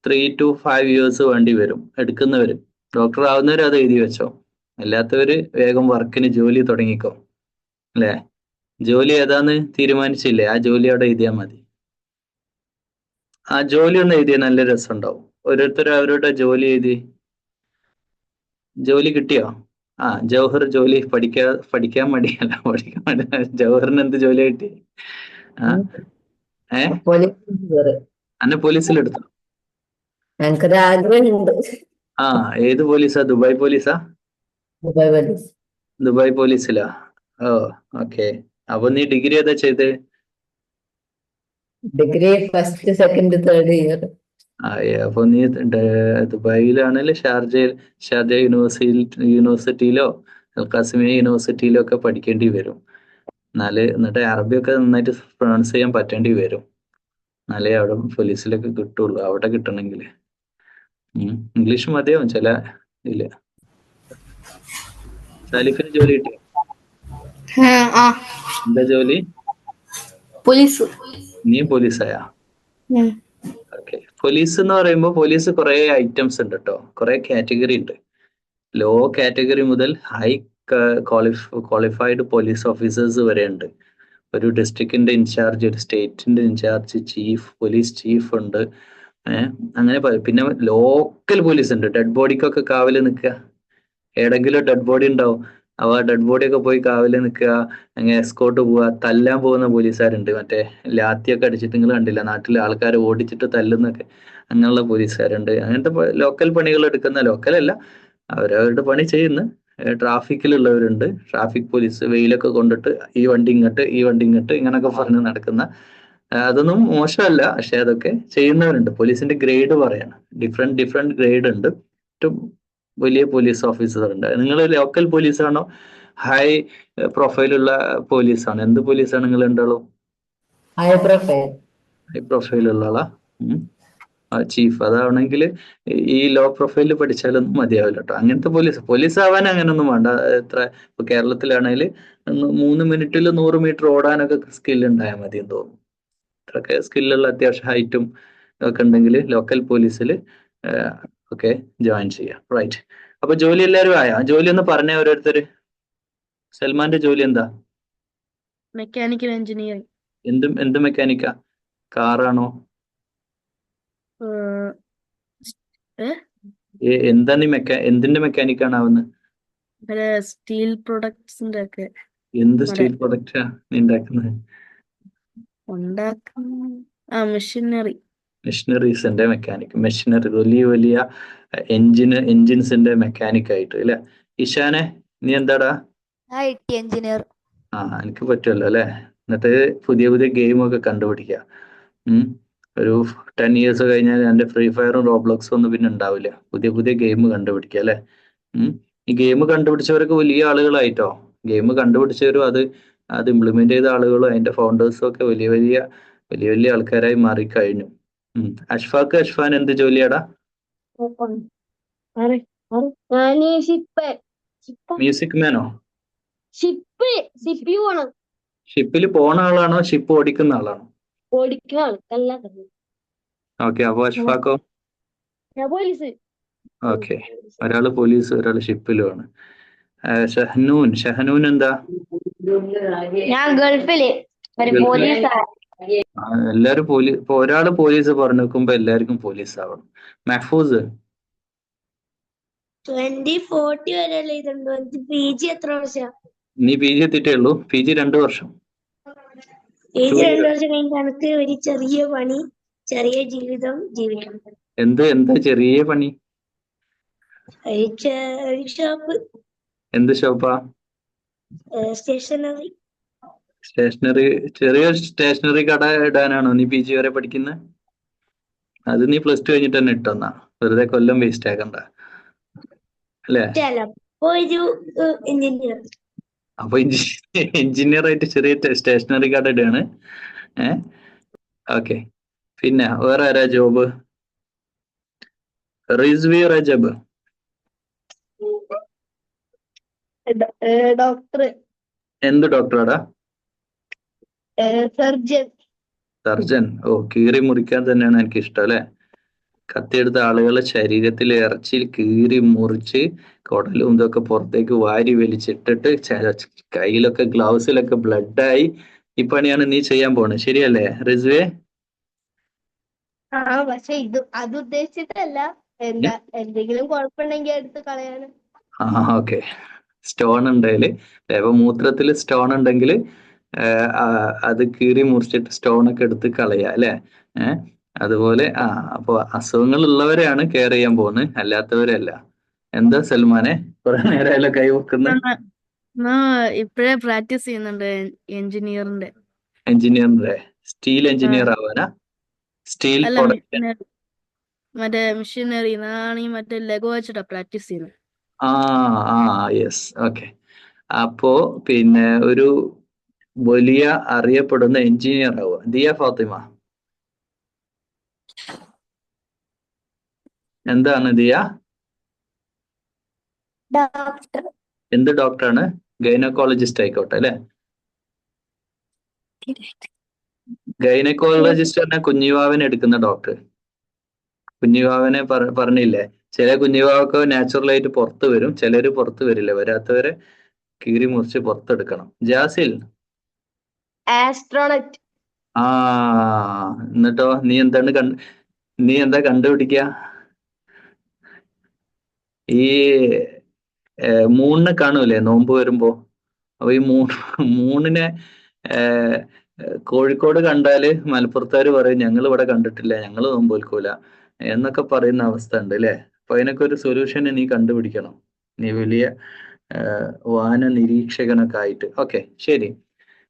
3 to 5 years വേണ്ടി വരും എടുക്കുന്നവര്. ഡോക്ടർ ആവുന്നവര് അത് എഴുതി വെച്ചോ, അല്ലാത്തവര് വേഗം വർക്കിന് ജോലി തുടങ്ങിക്കോ അല്ലേ. ജോലി ഏതാന്ന് തീരുമാനിച്ചില്ലേ, ആ ജോലി അവിടെ എഴുതിയാൽ മതി. ആ ജോലി ഒന്ന് എഴുതിയാൽ നല്ല രസമുണ്ടാവും. ഓരോരുത്തരും അവരുടെ ജോലി എഴുതി. ജോലി കിട്ടിയോ? ജവഹർ ജോലി പഠിക്കാൻ മടിയല്ല, പഠിക്കാൻ മടി. ജവഹറിന് എന്ത് ജോലി കിട്ടി? പോലീസ്. അന്നെ പോലീസിലെടുത്തോ? ഞങ്ങൾക്കൊരു ആഗ്രഹമുണ്ട്. ഏത് പോലീസാ? ദുബായ് പോലീസാ? Dubai police. ദുബായ് പോലീസിലാ? ഓക്കെ. അപ്പൊ നീ ഡിഗ്രി ഏതാ ചെയ്ത്? Degree first, second, third year. അപ്പൊ നീ ദുബായിലാണെങ്കിൽ ഷാർജ യൂണിവേഴ്സിറ്റിയിലോ അൽഖാസിമിയ യൂണിവേഴ്സിറ്റിയിലോ ഒക്കെ പഠിക്കേണ്ടി വരും. എന്നിട്ട് അറബിയൊക്കെ നന്നായിട്ട് പ്രൊണൗൺസ് ചെയ്യാൻ പറ്റേണ്ടി വരും. എന്നാലേ അവിടെ പോലീസിലൊക്കെ കിട്ടുള്ളൂ, അവിടെ കിട്ടണമെങ്കിൽ. ഇംഗ്ലീഷ് മതിയാവും ചില ഇതില്. സാലിഫിന് ജോലി കിട്ടിയോ? എന്താ ജോലി? പോലീസ്. നീ പോലീസായാ? ഓക്കെ. പോലീസ് എന്ന് പറയുമ്പോൾ പോലീസ് കുറെ ഐറ്റംസ് ഉണ്ട് കേട്ടോ, കുറെ കാറ്റഗറി ഉണ്ട്. ലോ കാറ്റഗറി മുതൽ ഹൈ ക്വാളിഫൈഡ് പോലീസ് ഓഫീസേഴ്സ് വരെ ഉണ്ട്. ഒരു ഡിസ്ട്രിക്റ്റിന്റെ ഇൻചാർജ്, ഒരു സ്റ്റേറ്റിന്റെ ഇൻചാർജ്, പോലീസ് ചീഫ് ഉണ്ട്. അങ്ങനെ പിന്നെ ലോക്കൽ പോലീസ് ഉണ്ട്, ഡെഡ് ബോഡിക്കൊക്കെ കാവല് നിൽക്കുക. ഏടെങ്കിലും ഡെഡ് ബോഡി ഉണ്ടാവും, അപ്പൊ ആ ഡെഡ് ബോഡിയൊക്കെ പോയി കാവല് നിൽക്കുക, അങ്ങനെ എസ്കോർട്ട് പോവുക. തല്ലാൻ പോകുന്ന പോലീസുകാരുണ്ട്, മറ്റേ ലാത്തിയൊക്കെ അടിച്ചിട്ട് നിങ്ങൾ കണ്ടില്ല നാട്ടിലെ ആൾക്കാരെ ഓടിച്ചിട്ട് തല്ലുന്നൊക്കെ, അങ്ങനെയുള്ള പോലീസുകാരുണ്ട്. അങ്ങനത്തെ ലോക്കൽ പണികൾ എടുക്കുന്ന, ലോക്കലല്ല അവരവരുടെ പണി ചെയ്യുന്ന ട്രാഫിക്കിലുള്ളവരുണ്ട്. ട്രാഫിക് പോലീസ് വെയിലൊക്കെ കൊണ്ടിട്ട് ഈ വണ്ടി ഇങ്ങോട്ട് ഇങ്ങനൊക്കെ പറഞ്ഞ് നടക്കുന്ന, അതൊന്നും മോശമല്ല, പക്ഷെ അതൊക്കെ ചെയ്യുന്നവരുണ്ട്. പോലീസിന്റെ ഗ്രേഡ് പറയാണ്, ഡിഫറെന്റ് ഗ്രേഡ് ഉണ്ട്. ഏറ്റവും വലിയ പോലീസ് ഓഫീസർ ഉണ്ട്. നിങ്ങൾ ലോക്കൽ പോലീസാണോ ഹൈ പ്രൊഫൈലുള്ള പോലീസാണോ? എന്ത് പോലീസാണ് നിങ്ങൾ ഉണ്ടാവും? High profile. ഹൈ പ്രൊഫൈലുള്ള ആളാ? ചീഫ് അതാണെങ്കിൽ ഈ ലോ പ്രൊഫൈലിൽ പഠിച്ചാലൊന്നും മതിയാവില്ല കേട്ടോ. അങ്ങനത്തെ പോലീസ് ആവാൻ അങ്ങനൊന്നും വേണ്ട. ഇപ്പൊ കേരളത്തിലാണെങ്കിൽ 3 മിനിറ്റിൽ 100 മീറ്റർ ഓടാനൊക്കെ സ്കിൽ ഉണ്ടായാൽ മതി എന്ന് തോന്നുന്നു. അത്രയൊക്കെ സ്കില്ലുള്ള അത്യാവശ്യം ഹൈറ്റും ഒക്കെ ഉണ്ടെങ്കിൽ ലോക്കൽ പോലീസിൽ ഒക്കെ ജോയിൻ ചെയ്യാം. റൈറ്റ്. അപ്പൊ ജോലി എല്ലാവരും ആയോ? ജോലി ഒന്ന് പറഞ്ഞേ ഓരോരുത്തര്. സൽമാന്റെ ജോലി എന്താ? Mechanical engineering. എന്ത് മെക്കാനിക്കാ? കാറാണോ? എന്താ നീ എന്തിന്റെ മെക്കാനിക്കാണ് ആവുന്നത്? സ്റ്റീൽ പ്രൊഡക്ട്സിന്റെ ഒക്കെ. എന്ത് സ്റ്റീൽ പ്രൊഡക്റ്റാ നീ ഉണ്ടാക്കുന്നത്? മെഷീനറീസിന്റെ മെക്കാനിക്. മെഷീനറി വലിയ വലിയ എഞ്ചിൻസിന്റെ മെക്കാനിക് ആയിട്ട് അല്ലെ. ഇഷാനെ നീ എന്താടാ? എഞ്ചിനീയർ. എനിക്ക് പറ്റുമല്ലോ അല്ലെ. എന്നിട്ട് പുതിയ ഗെയിമൊക്കെ കണ്ടുപിടിക്കുക. ഒരു 10 years കഴിഞ്ഞാൽ എന്റെ ഫ്രീ ഫയറും റോബ്ലോക്സും ഒന്നും പിന്നെ ഉണ്ടാവില്ല. പുതിയ ഗെയിം കണ്ടുപിടിക്കുക അല്ലെ. ഈ ഗെയിം കണ്ടുപിടിച്ചവരൊക്കെ വലിയ ആളുകളായിട്ടോ. ഗെയിം കണ്ടുപിടിച്ചവരും അത് ഇംപ്ലിമെന്റ് ചെയ്ത ആളുകളും അതിന്റെ ഫൗണ്ടേഴ്സും ഒക്കെ വലിയ വലിയ ആൾക്കാരായി മാറിക്കഴിഞ്ഞു. അഷ്ഫാൻ എന്ത് ജോലിയാടാ? മ്യൂസിക് മാനോ? ഷിപ്പിൽ പോണ ആളാണോ ഷിപ്പ് ഓടിക്കുന്ന ആളാണോ? ഓക്കെ. അപ്പൊ അഷ്ഫാക്കോ? ഓക്കെ. ഒരാള് പോലീസ്, ഒരാള് ഷിപ്പിലുമാണ്. ഷഹനൂൻ എന്താ? ഞാൻ ഗൾഫില് പോലീസ്. എല്ലാരും ഇപ്പൊ ഒരാള് പോലീസ് പറഞ്ഞു വെക്കുമ്പോ എല്ലാവർക്കും പോലീസ് ആവണം. മെഹ്ഫൂസ്? 2040 വരെയല്ലേ ഇതുണ്ട്. PG എത്ര വർഷം? നീ PG എത്തിയിട്ടേ ഉള്ളൂ? PG 2 വർഷം. Age 2 2 years. വർഷം കഴിഞ്ഞിട്ട് എനിക്ക് ഒരു ചെറിയ പണി, ചെറിയ ജീവിതം ജീവിക്കണം. എന്താ ചെറിയ പണി? ഒരു ഷോപ്പ്, എന്ത് ഷോപ്പാ? സ്റ്റേഷനറി. സ്റ്റേഷനറി. ചെറിയ സ്റ്റേഷനറി കട ഇടാനാണോ നീ PG വരെ പഠിക്കുന്നത്? അത് നീ +2 കഴിഞ്ഞിട്ട് തന്നെ ഇട്ടെന്നാ, വെറുതെ കൊല്ലം വേസ്റ്റ് ആക്കണ്ട അല്ലേ? ചിലപ്പോ ഒരു എഞ്ചിനീയർ. അപ്പൊ എഞ്ചിനീയർ ആയിട്ട് ചെറിയ സ്റ്റേഷനറി കട ഇടുകയാണ്. ഓക്കെ. പിന്നെ വേറെ ആരാ ജോബ്? റിസ്വി റജബ്. ഡോക്ടർ, എന്ത് ഡോക്ടറാടാ? സർജൻ. സർജൻ. ഓ, കീറി മുറിക്കാൻ തന്നെയാണ് എനിക്ക് ഇഷ്ടം അല്ലെ? കത്തിയെടുത്ത ആളുകളെ ശരീരത്തിലെ ഇറച്ചിയിൽ കീറി മുറിച്ച് കുടലും ഇതൊക്കെ പുറത്തേക്ക് വാരി വലിച്ചിട്ടിട്ട് കയ്യിലൊക്കെ ഗ്ലൗസിലൊക്കെ ബ്ലഡായി. ഈ പണിയാണ് നീ ചെയ്യാൻ പോണത്, ശരിയല്ലേ റിസ്വേ? പക്ഷെ അത് ഉദ്ദേശിച്ചിട്ടല്ല. എന്തെങ്കിലും കുഴപ്പമുണ്ടെങ്കിൽ എടുത്ത് കളയാനും. ഓക്കെ. സ്റ്റോൺ ഉണ്ടെങ്കിൽ, അപ്പൊ മൂത്രത്തിൽ സ്റ്റോൺ ഉണ്ടെങ്കിൽ അത് കീറി മുറിച്ചിട്ട് സ്റ്റോണൊക്കെ എടുത്ത് കളയുക അല്ലെ? അതുപോലെ അപ്പൊ അസുഖങ്ങൾ ഉള്ളവരെയാണ് കെയർ ചെയ്യാൻ പോകുന്നത്, അല്ലാത്തവരല്ല. എന്താ സൽമാനെ കുറെ നേരമല്ല കൈ വെക്കുന്നത്? ഇപ്പഴേ പ്രാക്ടീസ് ചെയ്യുന്നുണ്ട് എഞ്ചിനീയറിന്റെ. എഞ്ചിനീയറിന്റെ സ്റ്റീൽ എഞ്ചിനീയർ ആവാനാ? സ്റ്റീൽ അല്ല, പ്രൊഡക്റ്റ്. മറ്റേ മെഷീനറി മറ്റേ ലെഗോ വെച്ചിട്ടാ പ്രാക്ടീസ് ചെയ്യുന്നത്. Yes, okay. അപ്പോ പിന്നെ ഒരു വലിയ അറിയപ്പെടുന്ന എഞ്ചിനീയർ ആവുക. ദിയ ഫാത്തിമ, എന്താണ് ദിയ? ഡോക്ടർ. എന്ത് ഡോക്ടറാണ്? ഗൈനക്കോളജിസ്റ്റ് ആയിക്കോട്ടെ അല്ലെ? ഗൈനക്കോളജിസ്റ്റ് പറഞ്ഞാൽ കുഞ്ഞിവാവനെ എടുക്കുന്ന ഡോക്ടർ. കുഞ്ഞിവാവനെ പറഞ്ഞില്ലേ, ചില കുഞ്ഞിവാവൊക്കെ നാച്ചുറലായിട്ട് പുറത്ത് വരും, ചിലര് പുറത്ത് വരില്ല. വരാത്തവരെ കീറി മുറിച്ച് പുറത്തെടുക്കണം. ജാസിൽ, ആസ്ട്രോണറ്റ്. എന്നിട്ടോ നീ എന്താ കണ്ടുപിടിക്ക? ഈ മൂണിനെ കാണൂലേ നോമ്പ് വരുമ്പോ? അപ്പൊ ഈ മൂണിനെ കോഴിക്കോട് കണ്ടാല് മലപ്പുറത്തുകാര് പറയും ഞങ്ങൾ ഇവിടെ കണ്ടിട്ടില്ല, ഞങ്ങൾ നോമ്പ് നോൽക്കൂല എന്നൊക്കെ പറയുന്ന അവസ്ഥ ഉണ്ട് അല്ലെ? അപ്പൊ അതിനൊക്കെ ഒരു സൊല്യൂഷൻ നീ കണ്ടുപിടിക്കണം, നീ വലിയ വാന നിരീക്ഷകനൊക്കെ ആയിട്ട്. ഓക്കെ, ശരി.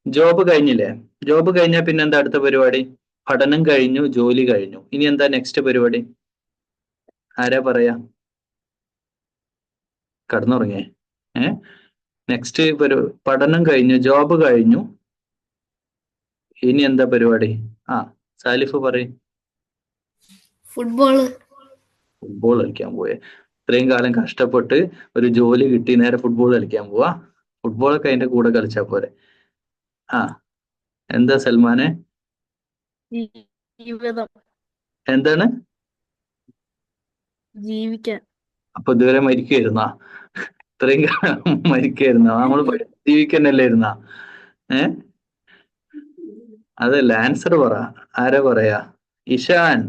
ജോബ് കഴിഞ്ഞില്ലേ? ജോബ് കഴിഞ്ഞാൽ പിന്നെ എന്താ അടുത്ത പരിപാടി? പഠനം കഴിഞ്ഞു, ജോലി കഴിഞ്ഞു, ഇനി എന്താ നെക്സ്റ്റ് പരിപാടി? ആരാ പറയാ? കടന്നുറങ്ങിയേ? നെക്സ്റ്റ് പഠനം കഴിഞ്ഞു, ജോബ് കഴിഞ്ഞു, ഇനി എന്താ പരിപാടി? സാലിഫ് പറയും. ഫുട്ബോൾ കളിക്കാൻ പോയേ? ഇത്രയും കാലം കഷ്ടപ്പെട്ട് ഒരു ജോലി കിട്ടി, നേരെ ഫുട്ബോൾ കളിക്കാൻ പോവാ? ഫുട്ബോളൊക്കെ അതിന്റെ കൂടെ കളിച്ചാ പോരെ? എന്താ സൽമാനെ? ജീവിതം, എന്താണ്? ജീവിക്കാൻ. അപ്പൊ ഇതുവരെ മരിക്കുവായിരുന്നാ? ഇത്രയും കാലം മരിക്കായിരുന്ന? നമ്മൾ ജീവിക്കന്നല്ലേ ഇരുന്ന? അതല്ല, ആൻസർ പറ. ആരാ പറയാ? ഇഷാൻ.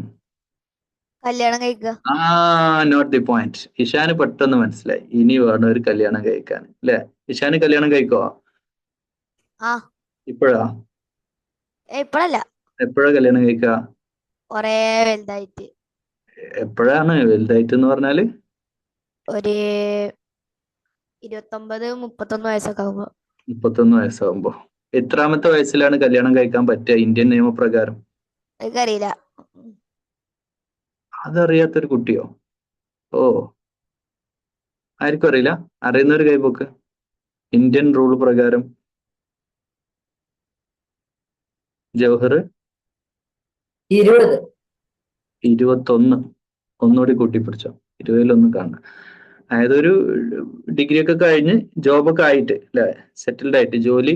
കല്യാണം കഴിക്കുക. Not the point. ഇഷാന് പെട്ടെന്ന് മനസ്സിലായി, ഇനി വേണം ഒരു കല്യാണം കഴിക്കാൻ അല്ലെ? ഇഷാന് കല്യാണം കഴിക്കോ? ഇപ്പോഴാ? ഇപ്പഴല്ല. എപ്പോഴാ കല്യാണം കഴിക്ക? കൊറേ വലുതായിട്ട്. എപ്പോഴാണ് വലുതായിട്ട് എന്ന് പറഞ്ഞാല്? ഒരു 29-31 വയസ്സൊക്കെ ആകുമ്പോ. 31 വയസ്സാകുമ്പോ. എത്രാമത്തെ വയസ്സിലാണ് കല്യാണം കഴിക്കാൻ പറ്റുക ഇന്ത്യൻ നിയമപ്രകാരം? എനിക്കറിയില്ല. അതറിയാത്തൊരു കുട്ടിയോ? ആർക്കും അറിയില്ല? അറിയുന്നൊരു കൈപോക്ക്. ഇന്ത്യൻ റൂൾ പ്രകാരം. ജവഹർ? 20. 21. ഒന്നുകൂടി കൂട്ടിപ്പിടിച്ചോ, 20-1 കാണണം. അതായത് ഒരു ഡിഗ്രി ഒക്കെ കഴിഞ്ഞ് ജോബൊക്കെ ആയിട്ട് അല്ലെ, സെറ്റിൽഡ് ആയിട്ട്, ജോലി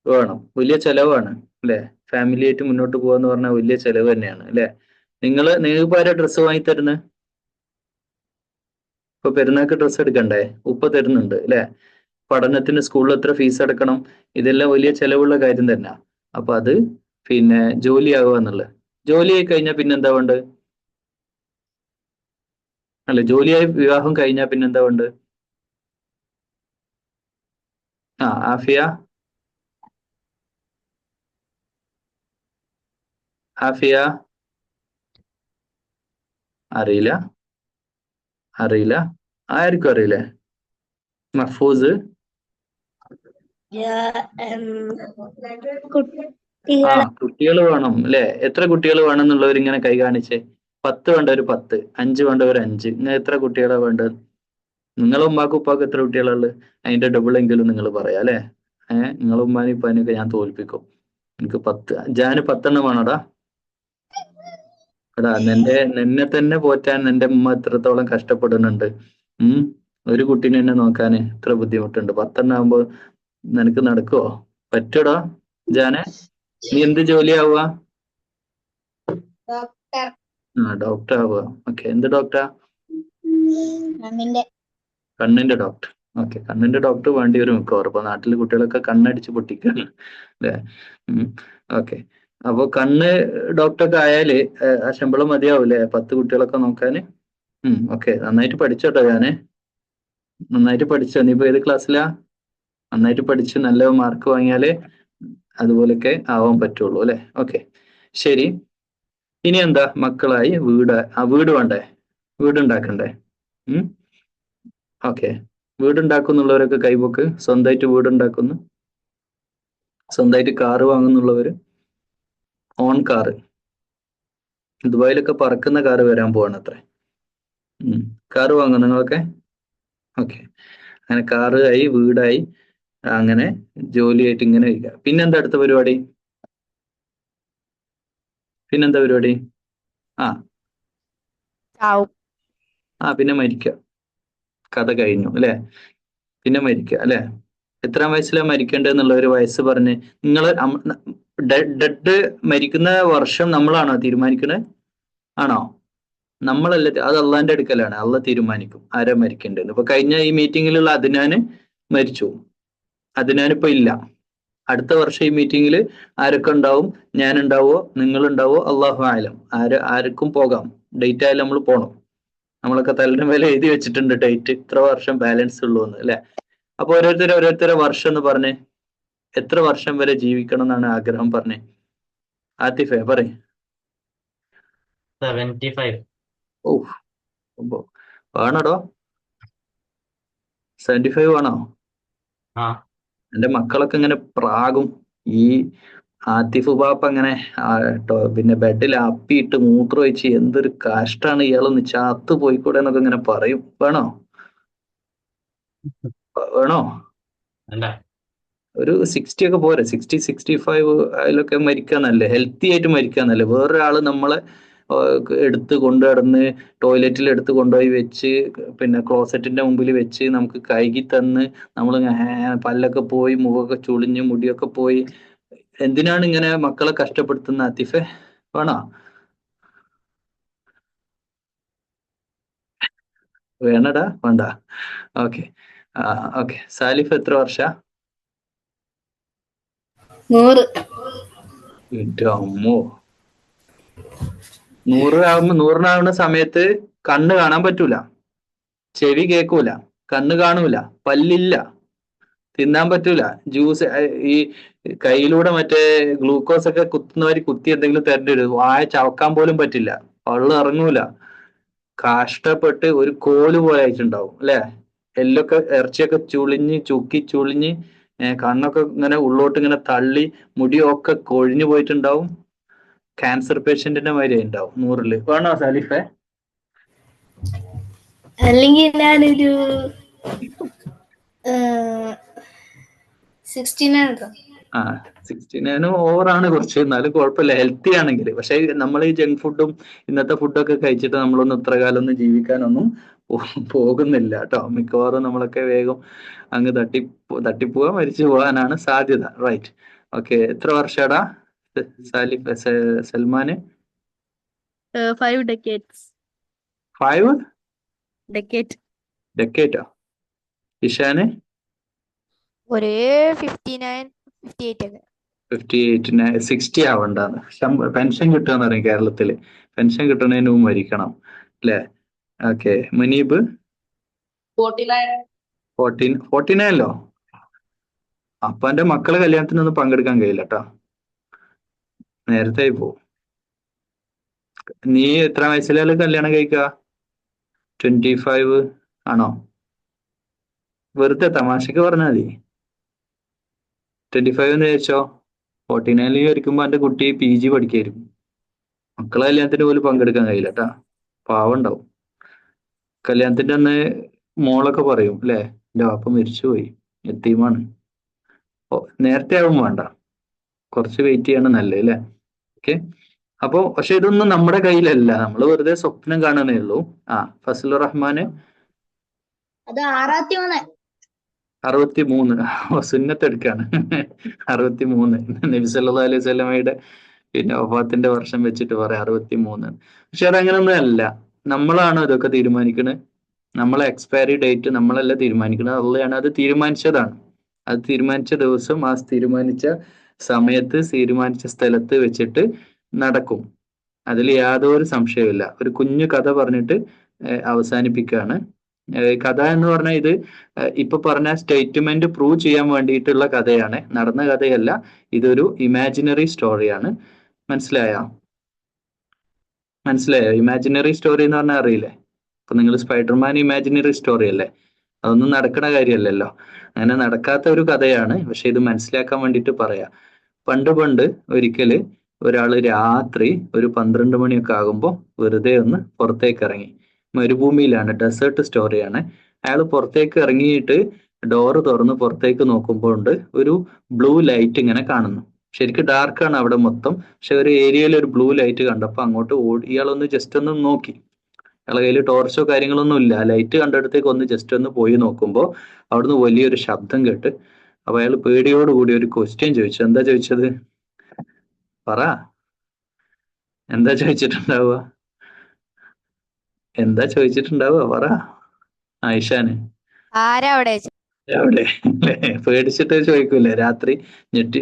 വേണം, വലിയ ചെലവാണ് അല്ലെ? ഫാമിലി ആയിട്ട് മുന്നോട്ട് പോവാന്ന് പറഞ്ഞാൽ വലിയ ചെലവ് തന്നെയാണ് അല്ലെ? നിങ്ങൾക്ക് ആരാ ഡ്രസ്സ് വാങ്ങി തരുന്നത്? ഇപ്പൊ പെരുന്നാൾക്ക് ഡ്രസ്സ് എടുക്കണ്ടേ? ഉപ്പ തരുന്നുണ്ട് അല്ലെ? പഠനത്തിന് സ്കൂളിൽ എത്ര ഫീസ് അടക്കണം, ഇതെല്ലാം വലിയ ചെലവുള്ള കാര്യം തന്നെ. അപ്പൊ അത് പിന്നെ ജോലിയാവുക എന്നുള്ളത്. ജോലിയായി കഴിഞ്ഞാൽ പിന്നെന്താ വേണ്ടത്? അല്ലെ, ജോലിയായി വിവാഹം കഴിഞ്ഞാൽ പിന്നെന്താ വേണ്ടത്? ആഫിയ? ആഫിയ അറിയില്ല ആർക്കും അറിയില്ലേ? മഹ്ഫൂസ് കുട്ടികൾ വേണം അല്ലെ? എത്ര കുട്ടികൾ വേണം എന്നുള്ളവർ ഇങ്ങനെ കൈ കാണിച്ചേ. 10 വേണ്ടവർ 10, 5 വേണ്ടവർ 5. നിങ്ങൾ എത്ര കുട്ടികളാ വേണ്ടത്? നിങ്ങളെ ഉമ്മാക്കും ഉപ്പാക്കും എത്ര കുട്ടികളുള്ളത്? അതിന്റെ ഡബിൾ എങ്കിലും നിങ്ങൾ പറയാം അല്ലെ? നിങ്ങളെ ഉമ്മാനും ഉപ്പാനൊക്കെ ഞാൻ തോൽപ്പിക്കും. എനിക്ക് 10. ജാന് 10 വേണോടാ? എടാ നിന്നെ തന്നെ പോറ്റാൻ നിന്റെ ഉമ്മ എത്രത്തോളം കഷ്ടപ്പെടുന്നുണ്ട്. ഒരു കുട്ടീനെ തന്നെ നോക്കാൻ എത്ര ബുദ്ധിമുട്ടുണ്ട്. 10 ആവുമ്പോ നിനക്ക് നടക്കുവോ? പറ്റൂടാ ജാനെ? നീ എന്ത് ജോലിയാവുക? ഡോക്ടർ ആവുക. ഓക്കെ, എന്ത് ഡോക്ടറാ? കണ്ണിന്റെ ഡോക്ടർ. ഓക്കെ, കണ്ണിന്റെ ഡോക്ടർ വേണ്ടി വരും മിക്കവാറും. ഇപ്പൊ നാട്ടില് കുട്ടികളൊക്കെ കണ്ണടിച്ച് പൊട്ടിക്കാണ് അല്ലേ? ഓക്കെ, അപ്പൊ കണ്ണ് ഡോക്ടറൊക്കെ ആയാല് ആ ശമ്പളം മതിയാവൂലേ 10 കുട്ടികളൊക്കെ നോക്കാന്? ഓക്കെ, നന്നായിട്ട് പഠിച്ചോട്ടോ ഞാന്. നന്നായിട്ട് പഠിച്ചോ. നീ ഇപ്പൊ ഏത് ക്ലാസ്സിലാ? നന്നായിട്ട് പഠിച്ച് നല്ല മാർക്ക് വാങ്ങിയാലേ അതുപോലൊക്കെ ആവാൻ പറ്റുള്ളൂ അല്ലെ? ഓക്കെ, ശരി. ഇനി എന്താ മക്കളായി വീട് വേണ്ടേ? വീടുണ്ടാക്കണ്ടേ? ഓക്കെ, വീടുണ്ടാക്കുന്നുള്ളവരൊക്കെ കൈപോക്ക്. സ്വന്തമായിട്ട് വീടുണ്ടാക്കുന്നു. സ്വന്തമായിട്ട് കാറ് വാങ്ങുന്നുള്ളവര്. Own car. ദുബായിലൊക്കെ പറക്കുന്ന കാറ് വരാൻ പോവാണ് അത്രേ. കാറ് വാങ്ങും നിങ്ങളൊക്കെ? ഓക്കെ, അങ്ങനെ കാറ് ആയി, വീടായി, അങ്ങനെ ജോലിയായിട്ട് ഇങ്ങനെ ഇരിക്കുക. പിന്നെന്താ അടുത്ത പരിപാടി? പിന്നെ മരിക്കുക. കഥ കഴിഞ്ഞു അല്ലെ? പിന്നെ മരിക്കുക അല്ലെ? എത്രാം വയസ്സിലാണ് മരിക്കേണ്ടതെന്നുള്ള ഒരു വയസ്സ് പറഞ്ഞ് നിങ്ങൾ ഡെഡ് മരിക്കുന്ന വർഷം നമ്മളാണോ തീരുമാനിക്കുന്നത്? ആണോ? നമ്മളല്ല, അത് അള്ളാന്റെ അടുക്കലാണ്. അള്ള തീരുമാനിക്കും ആരാ മരിക്കേണ്ടത്. ഇപ്പൊ കഴിഞ്ഞ ഈ മീറ്റിങ്ങിലുള്ള അദ്നാന് മരിച്ചു. അദ്നാനിപ്പോ ഇല്ല. അടുത്ത വർഷം ഈ മീറ്റിങ്ങിൽ ആരൊക്കെ ഉണ്ടാവും? ഞാൻ ഉണ്ടാവോ? നിങ്ങൾ ഉണ്ടാവോ? അള്ളാഹു ആലം. ആർക്കും പോകാം. ഡേറ്റ് ആയാലും നമ്മൾ പോകണം. നമ്മളൊക്കെ തലയുടെ മേലെ എഴുതി വെച്ചിട്ടുണ്ട് ഡേറ്റ്, ഇത്ര വർഷം ബാലൻസ് ഉള്ളൂ എന്ന് അല്ലെ? അപ്പൊ ഓരോരുത്തരെ വർഷം എന്ന് പറഞ്ഞേ. എത്ര വർഷം വരെ ജീവിക്കണം എന്നാണ് ആഗ്രഹം പറഞ്ഞേ? ആത്തിഫെ പറയ്. 75. ഓ, വേണോടോ? 75 വേണോ? എന്റെ മക്കളൊക്കെ ഇങ്ങനെ പ്രാകും. ഈ ആത്തിഫ് ബാപ്പ അങ്ങനെ പിന്നെ ബെഡിൽ അപ്പിയിട്ട് മൂത്രം ഒഴിച്ച് എന്തൊരു കഷ്ടാണ് ഇയാളൊന്ന് ചാത്ത് പോയിക്കൂടെ എന്നൊക്കെ ഇങ്ങനെ പറയും. വേണോ? ഒരു 60 ഒക്കെ പോരെ? 60, 65 അതിലൊക്കെ മരിക്കാന്നല്ലേ? ഹെൽത്തി ആയിട്ട് മരിക്കാന്നല്ലേ? വേറൊരാള് നമ്മളെ എടുത്ത് കൊണ്ടുനടന്ന് ടോയ്ലറ്റിൽ എടുത്ത് കൊണ്ടുപോയി വെച്ച് പിന്നെ ക്ലോസറ്റിന്റെ മുമ്പിൽ വെച്ച് നമുക്ക് കഴുകി തന്ന് നമ്മൾ പല്ലൊക്കെ പോയി മുഖമൊക്കെ ചുളിഞ്ഞ് മുടിയൊക്കെ പോയി. എന്തിനാണ് ഇങ്ങനെ മക്കളെ കഷ്ടപ്പെടുത്തുന്ന ആത്തിഫെ? വേണോ? വേണടാ? വേണ്ട. Okay, okay. സാലിഫ് എത്ര വർഷ? 100. അമ്മോ, 100 സമയത്ത് കണ്ണ് കാണാൻ പറ്റൂല, ചെവി കേൾക്കൂല, കണ്ണ് കാണൂല, പല്ലില്ല, തിന്നാൻ പറ്റൂല, ജ്യൂസ് ഈ കയ്യിലൂടെ മറ്റേ ഗ്ലൂക്കോസ് ഒക്കെ കുത്തുന്നവര് കുത്തി എന്തെങ്കിലും തരേണ്ടി വരും. വായ ചവക്കാൻ പോലും പറ്റില്ല, പള്ളു ഇറങ്ങൂല. കഷ്ടപ്പെട്ട് ഒരു കോല് പോലെ ആയിട്ടുണ്ടാവും അല്ലെ? എല്ലൊക്കെ ഇറച്ചിയൊക്കെ ചുളിഞ്ഞ് കണ്ണൊക്കെ ഇങ്ങനെ ഉള്ളോട്ട് ഇങ്ങനെ തള്ളി മുടിയൊക്കെ കൊഴിഞ്ഞു പോയിട്ടുണ്ടാവും. ക്യാൻസർ പേഷ്യന്റിന്റെ മാതിരി ഉണ്ടാവും 100. വേണോ സാലിഫെ? അല്ലെങ്കിൽ ഞാനൊരു 69. 69 ഓവറാണ് കുറച്ച്, എന്നാലും കുഴപ്പമില്ല ഹെൽത്തി ആണെങ്കിൽ. പക്ഷെ നമ്മൾ ഈ ജങ്ക് ഫുഡും ഇന്നത്തെ ഫുഡൊക്കെ കഴിച്ചിട്ട് നമ്മളൊന്നും ഇത്ര കാലം ഒന്നും ജീവിക്കാനൊന്നും പോകുന്നില്ല കേട്ടോ. മിക്കവാറും നമ്മളൊക്കെ വേഗം അങ്ങ് തട്ടിപ്പോവാ, മരിച്ചു പോകാനാണ് സാധ്യത. Right, okay. എത്ര വർഷടാ സൽമാന്? 5 decades. 5 decade. ഇഷാന്? ഒരേ 59, 58 ഒക്കെ. 58, 60 ആവണ്ടാന്ന്. പെൻഷൻ കിട്ടുകയെന്ന് പറയും കേരളത്തില്. പെൻഷൻ കിട്ടുന്നതിന് മുമ്പ് മരിക്കണം അല്ലേ? ഓക്കെ. മുനീബ്? 49. അപ്പൊ എന്റെ മക്കള് കല്യാണത്തിനൊന്നും പങ്കെടുക്കാൻ കഴിയില്ല കേട്ടോ, നേരത്തെ പോവും. നീ എത്ര വയസ്സിലാണ് കല്യാണം കഴിക്കുക? 25 ആണോ? വെറുതെ തമാശക്ക് പറഞ്ഞാൽ മതി. 25 എന്ന് വിചാരിച്ചോ. 49 വിചാരിക്കുമ്പോ എന്റെ കുട്ടി PG പഠിക്കായിരിക്കും. മക്കളെ കല്യാണത്തിന് പോലും പങ്കെടുക്കാൻ കഴിയില്ല കേട്ടാ. പാവം ഉണ്ടാവും. കല്യാണത്തിന്റെ അന്ന് മോളൊക്കെ പറയും അല്ലെ, എന്റെ വാപ്പ മരിച്ചുപോയി, യത്തീമാണ്. നേരത്തെ ആവും വേണ്ട, കുറച്ച് വെയിറ്റ് ചെയ്യാണ് നല്ലത് അല്ലെ. ഓക്കെ. അപ്പോ പക്ഷെ ഇതൊന്നും നമ്മുടെ കയ്യിലല്ല, നമ്മൾ വെറുതെ സ്വപ്നം കാണുന്നേ ഉള്ളൂ. ഫസലുർ റഹ്മാന് അത് 63. 63. സുന്നത്തെടുക്കാണ്. 63 നബി സല്ലല്ലാഹു അലൈഹി വസല്ലമയുടെ പിന്നെ വഫാത്തിന്റെ വർഷം വെച്ചിട്ട് പറയാം 63. പക്ഷെ അതങ്ങനൊന്നും അല്ല. നമ്മളാണോ ഇതൊക്കെ തീരുമാനിക്കുന്നത്? നമ്മളെ എക്സ്പയറി ഡേറ്റ് നമ്മളല്ല തീരുമാനിക്കുന്നത്, അള്ളയാണ് അത് തീരുമാനിച്ചതാണ്. അത് തീരുമാനിച്ച ദിവസം ആ തീരുമാനിച്ച സമയത്ത് തീരുമാനിച്ച സ്ഥലത്ത് വെച്ചിട്ട് നടക്കും. അതിൽ യാതൊരു സംശയവുമില്ല. ഒരു കുഞ്ഞു കഥ പറഞ്ഞിട്ട് അവസാനിപ്പിക്കുകയാണ്. കഥ എന്ന് പറഞ്ഞാൽ ഇത് ഇപ്പൊ പറഞ്ഞ സ്റ്റേറ്റ്മെന്റ് പ്രൂവ് ചെയ്യാൻ വേണ്ടിയിട്ടുള്ള കഥയാണ്, നടന്ന കഥയല്ല. ഇതൊരു ഇമാജിനറി സ്റ്റോറിയാണ്. മനസ്സിലായോ? ഇമാജിനറി സ്റ്റോറി എന്ന് പറഞ്ഞാൽ അറിയില്ലേ? ഇപ്പൊ നിങ്ങൾ സ്പൈഡർമാൻ ഇമാജിനറി സ്റ്റോറി അല്ലേ? അതൊന്നും നടക്കണ കാര്യമല്ലല്ലോ. അങ്ങനെ നടക്കാത്ത ഒരു കഥയാണ്. പക്ഷെ ഇത് മനസ്സിലാക്കാൻ വേണ്ടിയിട്ട് പറയാ. പണ്ട് ഒരിക്കല് ഒരാള് രാത്രി ഒരു 12 മണിയൊക്കെ ആകുമ്പോൾ വെറുതെ ഒന്ന് പുറത്തേക്ക് ഇറങ്ങി. മരുഭൂമിയിലാണ്, ഡെസേർട്ട് സ്റ്റോറിയാണ്. അയാൾ പുറത്തേക്ക് ഇറങ്ങിയിട്ട് ഡോറ് തുറന്ന് പുറത്തേക്ക് നോക്കുമ്പോൾ ഉണ്ട് ഒരു ബ്ലൂ ലൈറ്റ് ഇങ്ങനെ കാണുന്നു. ശരിക്കും ഡാർക്കാണ് അവിടെ മൊത്തം. പക്ഷെ ഒരു ഏരിയയിൽ ഒരു ബ്ലൂ ലൈറ്റ് കണ്ടപ്പോൾ അങ്ങോട്ട് ഓടി. ഇയാളൊന്ന് ജസ്റ്റ് ഒന്ന് നോക്കി. അയാളെ കയ്യിൽ ടോർച്ചോ കാര്യങ്ങളൊന്നും ഇല്ല. ലൈറ്റ് കണ്ടിടത്തേക്ക് ഒന്ന് ജസ്റ്റ് ഒന്ന് പോയി നോക്കുമ്പോൾ അവിടുന്ന് വലിയൊരു ശബ്ദം കേട്ട്. അപ്പൊ അയാൾ പേടിയോടുകൂടി ഒരു ക്വസ്റ്റ്യൻ ചോദിച്ചു. എന്താ ചോദിച്ചത്? പറ. എന്താ ചോദിച്ചിട്ടുണ്ടാവുക? പറ ആയിഷാന്. ആരാ അവിടെ വെച്ച്? എവിടെ പേടിച്ചിട്ട് ചോദിക്കൂലേ രാത്രി? ഞെട്ടി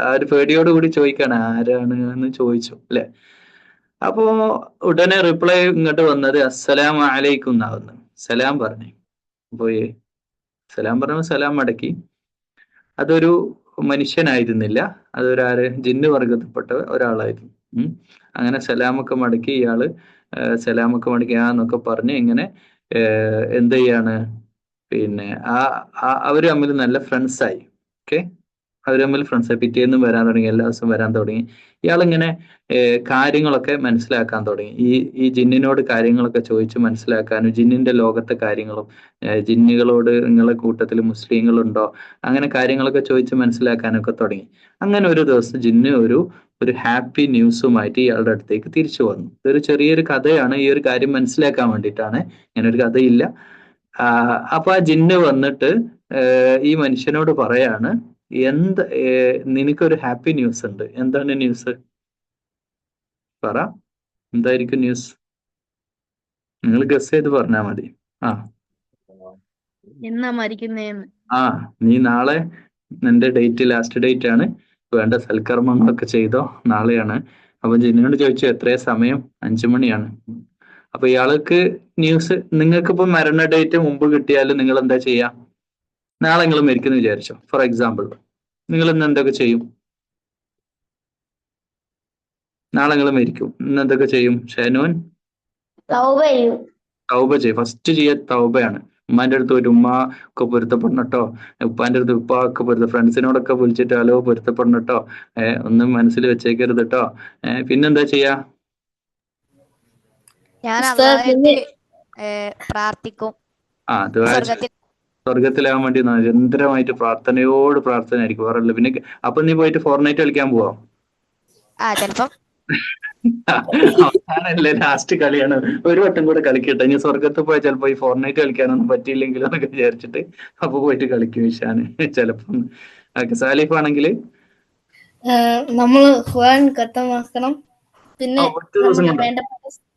ആ ഒരു പേടിയോടുകൂടി ചോദിക്കാണ് ആരാണ് എന്ന് ചോദിച്ചു അല്ലെ. അപ്പോ ഉടനെ റിപ്ലൈ ഇങ്ങോട്ട് വന്നത് അസ്സലാമു അലൈക്കും എന്നാവുന്നു. സലാം പറഞ്ഞു. പോയി സലാം പറഞ്ഞപ്പോൾ സലാം മടക്കി. അതൊരു മനുഷ്യനായിരുന്നില്ല, അതൊരാര് ജിന്ന് വർഗത്തിൽപ്പെട്ട ഒരാളായിരുന്നു. അങ്ങനെ സലാമൊക്കെ മടക്കി ഇയാള് സലാമൊക്കെ മടക്കി എന്നൊക്കെ പറഞ്ഞ് ഇങ്ങനെ എന്ത് ചെയ്യാണ്, പിന്നെ അവര് തമ്മിൽ നല്ല ഫ്രണ്ട്സായി. ഓക്കെ, അവർ തമ്മിൽ ഫ്രണ്ട്സായി. പിറ്റേന്നും വരാൻ തുടങ്ങി, എല്ലാ ദിവസവും വരാൻ തുടങ്ങി. ഇയാളിങ്ങനെ കാര്യങ്ങളൊക്കെ മനസ്സിലാക്കാൻ തുടങ്ങി. ഈ ജിന്നിനോട് കാര്യങ്ങളൊക്കെ ചോദിച്ച് മനസ്സിലാക്കാനും ജിന്നിന്റെ ലോകത്തെ കാര്യങ്ങളും ജിന്നുകളോട് നിങ്ങളെ കൂട്ടത്തിൽ മുസ്ലിങ്ങളുണ്ടോ അങ്ങനെ കാര്യങ്ങളൊക്കെ ചോദിച്ച് മനസ്സിലാക്കാനൊക്കെ തുടങ്ങി. അങ്ങനെ ഒരു ദിവസം ജിന്ന് ഒരു ഹാപ്പി ന്യൂസുമായിട്ട് ഇയാളുടെ അടുത്തേക്ക് തിരിച്ചു വന്നു. ഇതൊരു ചെറിയൊരു കഥയാണ്, ഈ ഒരു കാര്യം മനസ്സിലാക്കാൻ വേണ്ടിയിട്ടാണ്. ഇങ്ങനെ ഒരു കഥയില്ല. അപ്പൊ ആ ജിന്ന് വന്നിട്ട് ഈ മനുഷ്യനോട് പറയാണ്, നിനക്കൊരു ഹാപ്പി ന്യൂസ് ഉണ്ട്. എന്താണ് ന്യൂസ്? പറ, എന്തായിരിക്കും ന്യൂസ്? നിങ്ങൾ ഗസ് ചെയ്ത് പറഞ്ഞാൽ മതി. എന്നാ മരിക്കുന്നേന്ന്? നീ നാളെ നിന്റെ ഡേറ്റ്, ലാസ്റ്റ് ഡേറ്റ് ആണ്. വേണ്ട സൽക്കർമ്മങ്ങളൊക്കെ ചെയ്തോ, നാളെയാണ്. അപ്പൊ ജിന്നിനോട് ചോദിച്ചു എത്രയാ സമയം? 5 മണിയാണ്. അപ്പൊ ഇയാൾക്ക് ന്യൂസ്, നിങ്ങൾക്കിപ്പോ മരണ ഡേറ്റ് മുമ്പ് കിട്ടിയാലും നിങ്ങൾ എന്താ ചെയ്യാ? നാളെ നിങ്ങൾ മരിക്കുന്നു വിചാരിച്ചോ, ഫോർ എക്സാമ്പിൾ. നിങ്ങൾ ഇന്ന് എന്തൊക്കെ ചെയ്യും? നാളെ നിങ്ങൾ മരിക്കും, ഇന്ന് എന്തൊക്കെ ചെയ്യും? ഷാനുവൻ? തൗബ ചെയ്യും. ഫസ്റ്റ് ചെയ്യ തൗബയാണ്. ഉമ്മാന്റെ അടുത്ത് ഒരു ഉമ്മ ഒക്കെ പൊരുത്തപ്പെടണട്ടോ, ഉപ്പാന്റെ അടുത്ത് ഉപ്പ ഒക്കെ ഫ്രണ്ട്സിനോടൊക്കെ വിളിച്ചിട്ട് ഹലോ പൊരുത്തപ്പെടണട്ടോ, ഒന്നും മനസ്സിൽ വെച്ചേക്കരുത് കേട്ടോ. പിന്നെന്താ ചെയ്യാ? ഞാൻ അല്ലാഹുവിനോട് പ്രാർത്ഥിക്കും. സ്വർഗത്തിലാവാൻ വേണ്ടി നിരന്തരമായിട്ട് പ്രാർത്ഥനയായിരിക്കും വേറെ. പിന്നെ അപ്പൊ നീ പോയിട്ട് ഫോർനൈറ്റ് കളിക്കാൻ പോവാ? ചിലപ്പം. അവസാനല്ലേ, ലാസ്റ്റ് കളിയാണ്, ഒരു വട്ടം കൂടെ കളിക്കട്ടെ, ഇനി സ്വർഗത്ത് പോയാൽ ചിലപ്പോ ഈ ഫോർനൈറ്റ് കളിക്കാനൊന്നും പറ്റിയില്ലെങ്കിലും എന്നൊക്കെ വിചാരിച്ചിട്ട് അപ്പൊ പോയിട്ട് കളിക്കും ഇഷാന് ചിലപ്പം. സാലിഫ് ആണെങ്കിൽ നമ്മള് ഖുർആൻ ഖത്തമാക്കണം. പിന്നെ ഒറ്റ ദിവസം കൊണ്ട്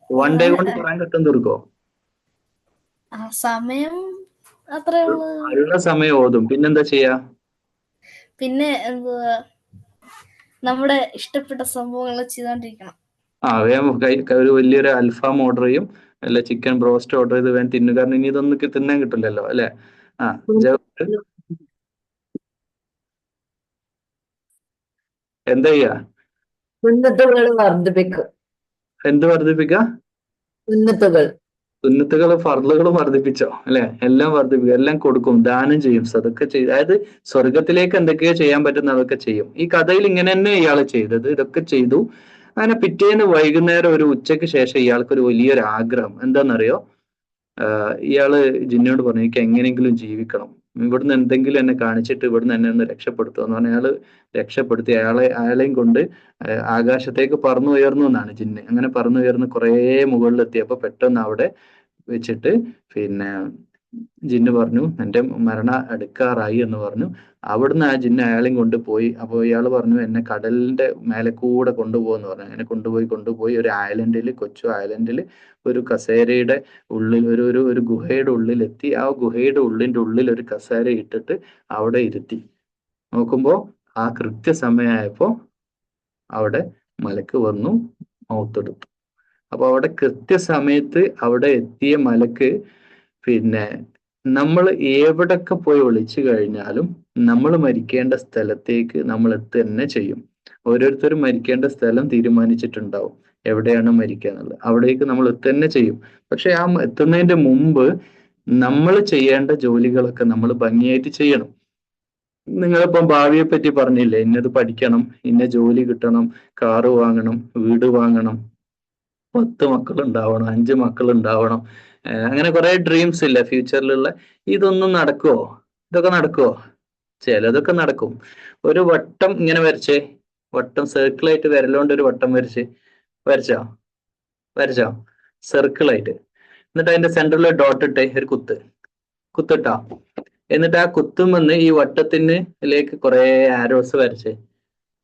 1 ഡേ കൊണ്ട് ഖുർആൻ ഖത്തം തീർക്കോ? സമയം അത്രേ ഉള്ളൂ. ഉള്ള സമയം ഓതും. പിന്നെന്താ ചെയ്യാ? പിന്നെ എന്തുവാ, നമ്മുടെ ഇഷ്ടപ്പെട്ട സംഭവങ്ങൾ ചെയ്തോണ്ടിരിക്കണം. വേഗം ഒരു വലിയൊരു അൽഫാം ഓർഡർ ചെയ്യും, അല്ല ചിക്കൻ ബ്രോസ്റ്റ് ഓർഡർ ചെയ്ത് വേഗം തിന്നു. കാരണം ഇനി ഇതൊന്നും തിന്നാൻ കിട്ടില്ലല്ലോ അല്ലെ. എന്താ ചെയ്യാ? സുന്നത്തുകൾ വർദ്ധിപ്പിക്കും. എന്ത് വർദ്ധിപ്പിക്കുക? സുന്നത്തുകൾ. സുന്നത്തുകൾ ഫർളുകളും വർദ്ധിപ്പിച്ചോ അല്ലെ? എല്ലാം വർദ്ധിപ്പിക്കും, എല്ലാം കൊടുക്കും, ദാനം ചെയ്യും, സദക്ക ചെയ്യും. അതായത് സ്വർഗത്തിലേക്ക് എന്തൊക്കെയോ ചെയ്യാൻ പറ്റുന്ന അതൊക്കെ ചെയ്യും. ഈ കഥയിൽ ഇങ്ങനെ തന്നെ ഇയാൾ ചെയ്തത്, ഇതൊക്കെ ചെയ്തു. അങ്ങനെ പിറ്റേന്ന് വൈകുന്നേരം ഒരു ഉച്ചയ്ക്ക് ശേഷം ഇയാൾക്കൊരു വലിയൊരു ആഗ്രഹം. എന്താണെന്നറിയോ? ഇയാള് ജിന്നോട് പറഞ്ഞു, എനിക്ക് എങ്ങനെയെങ്കിലും ജീവിക്കണം, ഇവിടുന്ന് എന്തെങ്കിലും എന്നെ കാണിച്ചിട്ട് ഇവിടുന്ന് എന്നെ ഒന്ന് രക്ഷപ്പെടുത്തുക എന്ന് പറഞ്ഞാൽ അയാള് രക്ഷപ്പെടുത്തി. അയാളെയും കൊണ്ട് ആകാശത്തേക്ക് പറന്നു ഉയർന്നു എന്നാണ് ജിന്ന്. അങ്ങനെ പറന്നു ഉയർന്ന് കുറേ മുകളിലെത്തിയപ്പോ പെട്ടെന്ന് അവിടെ വെച്ചിട്ട് പിന്നെ ജിന്ന് പറഞ്ഞു, എന്റെ മരണ അടുക്കാറായി എന്ന് പറഞ്ഞു. അവിടുന്ന് ആ ജിന്ന് അയാളെയും കൊണ്ടുപോയി. അപ്പോൾ ഇയാൾ പറഞ്ഞു, എന്നെ കടലിന്റെ മേലെ കൂടെ കൊണ്ടുപോകുന്നു പറഞ്ഞു. അങ്ങനെ കൊണ്ടുപോയി ഒരു ഐലൻഡിൽ, കൊച്ചു ഐലൻഡിൽ ഒരു കസേരയുടെ ഉള്ളിൽ, ഒരു ഗുഹയുടെ ഉള്ളിലെത്തി. ആ ഗുഹയുടെ ഉള്ളിൽ ഒരു കസേര ഇട്ടിട്ട് അവിടെ ഇരുത്തി. നോക്കുമ്പോ ആ കൃത്യസമയമായപ്പോ അവിടെ മലക്ക് വന്നു മൗത്തെടുത്തു. അപ്പൊ അവിടെ കൃത്യസമയത്ത് അവിടെ എത്തിയ മലക്ക് പിന്നെ നമ്മൾ എവിടൊക്കെ പോയി ഒളിച്ചു കഴിഞ്ഞാലും നമ്മൾ മരിക്കേണ്ട സ്ഥലത്തേക്ക് നമ്മൾ തന്നെ ചെയ്യും. ഓരോരുത്തരും മരിക്കേണ്ട സ്ഥലം തീരുമാനിച്ചിട്ടുണ്ടാവും, എവിടെയാണ് മരിക്കുക എന്നുള്ളത്. അവിടേക്ക് നമ്മൾ തന്നെ ചെയ്യും. പക്ഷെ ആ എത്തുന്നതിന്റെ മുമ്പ് നമ്മൾ ചെയ്യേണ്ട ജോലികളൊക്കെ നമ്മൾ ഭംഗിയായിട്ട് ചെയ്യണം. നിങ്ങളിപ്പം ഭാവിയെ പറ്റി പറഞ്ഞില്ലേ, ഇന്നത് പഠിക്കണം, ഇന്ന ജോലി കിട്ടണം, കാറ് വാങ്ങണം, വീട് വാങ്ങണം, 10 മക്കളുണ്ടാവണം, 5 മക്കളുണ്ടാവണം, അങ്ങനെ കുറെ ഡ്രീംസ് ഇല്ല ഫ്യൂച്ചറിലുള്ള. ഇതൊന്നും നടക്കുവോ? ഇതൊക്കെ നടക്കുവോ? ചിലതൊക്കെ നടക്കും. ഒരു വട്ടം ഇങ്ങനെ വരച്ചേ, വട്ടം സർക്കിളായിട്ട് വിരലുകൊണ്ട് ഒരു വട്ടം വരച്ചോ സർക്കിളായിട്ട്. എന്നിട്ട് അതിന്റെ സെന്ററിൽ ഡോട്ട് ഇട്ടേ, ഒരു കുത്തിട്ടാ. എന്നിട്ട് ആ കുത്തുമെന്ന് ഈ വട്ടത്തിലേക്ക് കുറെ ആരോസ് വരച്ചേ.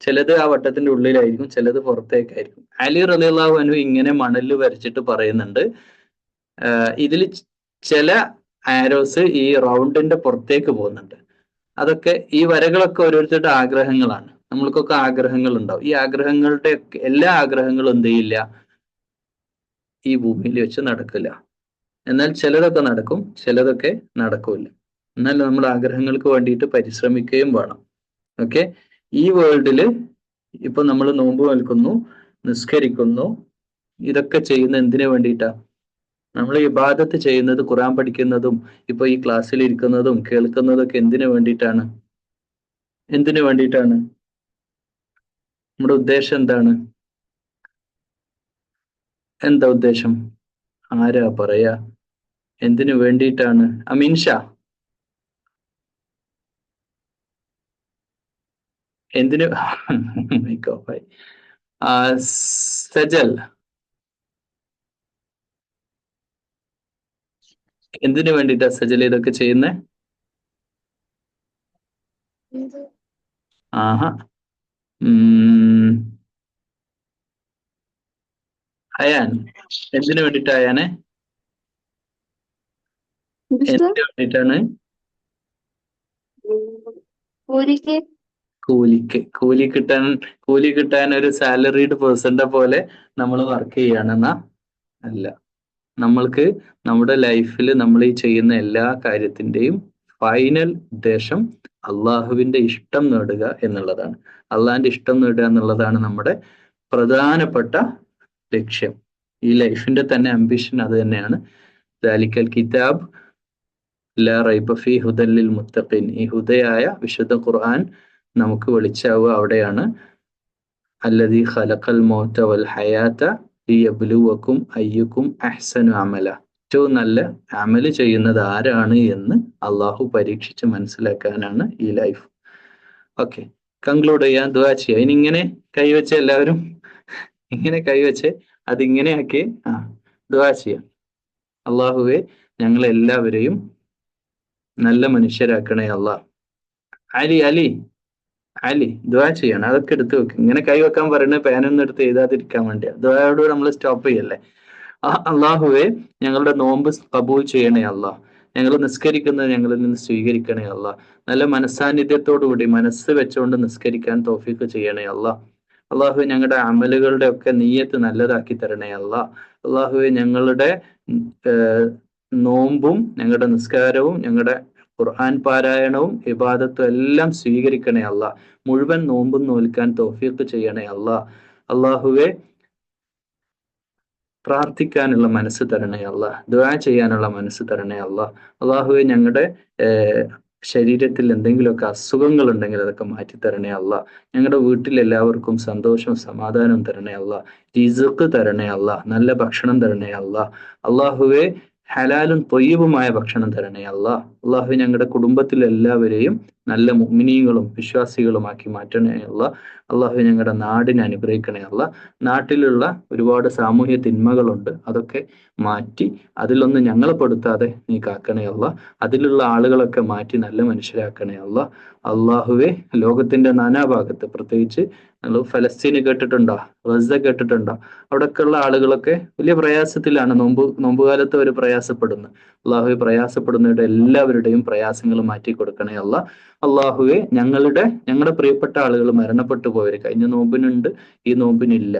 ചിലത് ആ വട്ടത്തിന്റെ ഉള്ളിലായിരിക്കും, ചിലത് പുറത്തേക്കായിരിക്കും. അലി റളിയല്ലാഹു അൻഹു ഇങ്ങനെ മണല് വരച്ചിട്ട് പറയുന്നുണ്ട്, ഇതിൽ ചില ആരോസ് ഈ റൗണ്ടിന്റെ പുറത്തേക്ക് പോകുന്നുണ്ട്. അതൊക്കെ ഈ വരകളൊക്കെ ഓരോരുത്തരുടെ ആഗ്രഹങ്ങളാണ്. നമ്മൾക്കൊക്കെ ആഗ്രഹങ്ങൾ ഉണ്ടാവും. ഈ ആഗ്രഹങ്ങളുടെ എല്ലാ ആഗ്രഹങ്ങളും എന്ത് ചെയ്യില്ല, ഈ ഭൂമിയിൽ വെച്ച് നടക്കില്ല. എന്നാൽ ചിലതൊക്കെ നടക്കും, ചിലതൊക്കെ നടക്കൂല. എന്നാൽ നമ്മൾ ആഗ്രഹങ്ങൾക്ക് വേണ്ടിയിട്ട് പരിശ്രമിക്കുകയും വേണം. ഓക്കെ. ഈ വേൾഡില് ഇപ്പൊ നമ്മൾ നോമ്പ് നിൽക്കുന്നു, നിസ്കരിക്കുന്നു, ഇതൊക്കെ ചെയ്യുന്ന എന്തിനു വേണ്ടിയിട്ടാ? നമ്മൾ ഇബാദത്ത് ചെയ്യുന്നത്, ഖുർആൻ പഠിക്കുന്നതും ഇപ്പൊ ഈ ക്ലാസ്സിൽ ഇരിക്കുന്നതും കേൾക്കുന്നതും ഒക്കെ എന്തിനു വേണ്ടിയിട്ടാണ്? നമ്മുടെ ഉദ്ദേശം എന്താണ്? എന്താ ഉദ്ദേശം? ആരാ പറയാ? എന്തിനു വേണ്ടിയിട്ടാണ്? അമീൻഷാ, എന്തിനു? സജൽ, എന്തിനു വേണ്ടിയിട്ടാ സജൽ ഇതൊക്കെ ചെയ്യുന്നേ? ആഹാ. അയാൻ, എന്തിനു വേണ്ടിയിട്ടാ അയാനെ? എന്തിനു വേണ്ടിയിട്ടാണ്? കൂലി കിട്ടാൻ ഒരു സാലറീഡ് പേഴ്സന്റെ പോലെ നമ്മൾ വർക്ക് ചെയ്യാണെന്നാ? അല്ല. നമ്മൾക്ക് നമ്മുടെ ലൈഫിൽ നമ്മൾ ഈ ചെയ്യുന്ന എല്ലാ കാര്യത്തിന്റെയും ഫൈനൽ ഉദ്ദേശം അള്ളാഹുവിന്റെ ഇഷ്ടം നേടുക എന്നുള്ളതാണ്. അള്ളാഹിന്റെ ഇഷ്ടം നേടുക എന്നുള്ളതാണ് നമ്മുടെ പ്രധാനപ്പെട്ട ലക്ഷ്യം. ഈ ലൈഫിന്റെ തന്നെ അംബിഷൻ അത് തന്നെയാണ്. ദാലിക്കൽ കിതാബ് ലാ റൈബ ഫീ ഹുദൽ ലിൽ മുത്തഖീൻ. ഈ ഹുദയായ വിശുദ്ധ ഖുർആൻ നമുക്ക് വെളിച്ചാവുക അവിടെയാണ്. അല്ലദീ ഖലഖൽ മൗത വൽ ഹയാത ലിയബ്ലുവക്കും അയ്യുക്കും അഹ്സനു അമല. ഏറ്റവും നല്ല അമല് ചെയ്യുന്നത് ആരാണ് എന്ന് അള്ളാഹു പരീക്ഷിച്ച് മനസ്സിലാക്കാനാണ് ഈ ലൈഫ്. ഓക്കെ, കൺക്ലൂഡ് ചെയ്യാൻ ദുആ ചെയ്യാം. ഇനി ഇങ്ങനെ കൈവച്ച് എല്ലാവരും ഇങ്ങനെ കൈവച്ച് അതിങ്ങനെ ആക്കി ദുആ ചെയ്യാം. അള്ളാഹുവെ, ഞങ്ങളെല്ലാവരെയും നല്ല മനുഷ്യരാക്കണേ അള്ളാഹ്. അലി ദുആ ചെയ്യണം. അതൊക്കെ എടുത്ത് വെക്കും. ഇങ്ങനെ കൈവെക്കാൻ പറയുന്നത് പേനൊന്നും എടുത്ത് എഴുതാതിരിക്കാൻ വേണ്ടിയാണ്. ദുആയോട് നമ്മൾ സ്റ്റോപ്പ് ചെയ്യല്ലേ. അള്ളാഹുവെ, ഞങ്ങളുടെ നോമ്പ് കബൂൽ ചെയ്യണേ അള്ളാഹ്. ഞങ്ങൾ നിസ്കരിക്കുന്നത് ഞങ്ങളിൽ നിന്ന് സ്വീകരിക്കണേ അള്ളാഹ്. നല്ല മനസ്സാന്നിധ്യത്തോടുകൂടി മനസ്സ് വെച്ചുകൊണ്ട് നിസ്കരിക്കാൻ തൗഫീഖ് ചെയ്യണേ അള്ളാഹ്. അള്ളാഹുവെ, ഞങ്ങളുടെ അമലുകളുടെ ഒക്കെ നീയത്ത് നല്ലതാക്കി തരണേ അള്ളാഹ്. അള്ളാഹുവെ, ഞങ്ങളുടെ നോമ്പും ഞങ്ങളുടെ നിസ്കാരവും ഞങ്ങളുടെ ഖുർആൻ പാരായണവും ഇബാദത്തും എല്ലാം സ്വീകരിക്കണേ അള്ളാഹ്. മുഴുവൻ നോമ്പും നോൽക്കാൻ തൗഫീഖ് ചെയ്യണേ അള്ളാഹ്. അള്ളാഹുവെ, പ്രാർത്ഥിക്കാനുള്ള മനസ്സ് തരണേ അല്ല, ദുആ ചെയ്യാനുള്ള മനസ്സ് തരണേ അല്ല. അള്ളാഹുവെ ഞങ്ങളുടെ ശരീരത്തിൽ എന്തെങ്കിലുമൊക്കെ അസുഖങ്ങൾ ഉണ്ടെങ്കിൽ അതൊക്കെ മാറ്റിത്തരണേ അല്ല. ഞങ്ങളുടെ വീട്ടിൽ എല്ലാവർക്കും സന്തോഷവും സമാധാനവും തരണേ അല്ല. റിസ്ഖ് തരണേ അല്ല. നല്ല ഭക്ഷണം തരണേ അല്ല. അള്ളാഹുവെ ഹലാലും ത്വയ്യിബുമായ ഭക്ഷണം തരണേ അല്ല. അള്ളാഹു ഞങ്ങളുടെ കുടുംബത്തിൽ എല്ലാവരെയും നല്ല മുഅ്മിനീങ്ങളും വിശ്വാസികളുമാക്കി മാറ്റണേ അല്ല. അള്ളാഹു ഞങ്ങളുടെ നാടിനെ അനുഗ്രഹിക്കണേ അല്ല. നാട്ടിലുള്ള ഒരുപാട് സാമൂഹ്യ തിന്മകളുണ്ട്, അതൊക്കെ മാറ്റി അതിലൊന്നും ഞങ്ങളെ പെടുത്താതെ നീ കാക്കണേ അല്ല. അതിലുള്ള ആളുകളൊക്കെ മാറ്റി നല്ല മനുഷ്യരാക്കണേ അല്ല. അള്ളാഹുവെ ലോകത്തിന്റെ നാനാഭാഗത്ത്, പ്രത്യേകിച്ച് നിങ്ങൾ ഫലസ്തീന് കേട്ടിട്ടുണ്ടോ, ഗസ കേട്ടിട്ടുണ്ടോ, അവിടെയൊക്കെയുള്ള ആളുകളൊക്കെ വലിയ പ്രയാസത്തിലാണ്. നോമ്പുകാലത്ത് അവർ പ്രയാസപ്പെടുന്നു. അള്ളാഹുവെ പ്രയാസപ്പെടുന്നവരുടെ എല്ലാവരുടെയും പ്രയാസങ്ങൾ മാറ്റി കൊടുക്കണേ അല്ല. അള്ളാഹുവെ ഞങ്ങളുടെ പ്രിയപ്പെട്ട ആളുകൾ മരണപ്പെട്ടു പോയവർ കഴിഞ്ഞ നോമ്പിനുണ്ട്, ഈ നോമ്പിനില്ല,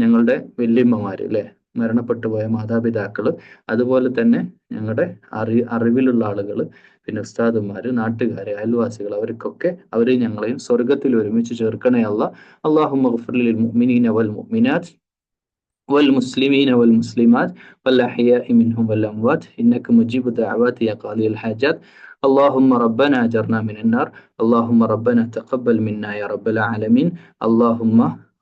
ഞങ്ങളുടെ വല്യമ്മമാര് അല്ലെ, മരണപ്പെട്ടു പോയ മാതാപിതാക്കള്, അതുപോലെ തന്നെ ഞങ്ങളുടെ അറിവിലുള്ള ആളുകൾ, പിന്നെ ഉസ്താദുമാര്, നാട്ടുകാര്, അയൽവാസികൾ, അവർക്കൊക്കെ അവരെ ഞങ്ങളെയും സ്വർഗത്തിൽ ഒരുമിച്ച് ചേർക്കണേ അല്ല. അല്ലാഹുമ്മ ഗ്ഫിർ ലിൽ മുഅ്മിനീന വൽ മുഅ്മിനാത്ത് والمسلمين والمسلمات والأحياء منهم والأموات إنك مجيب الدعوات يا قاضي الحاجات. اللهم ربنا أجرنا من النار. اللهم ربنا تقبل منا يا رب العالمين.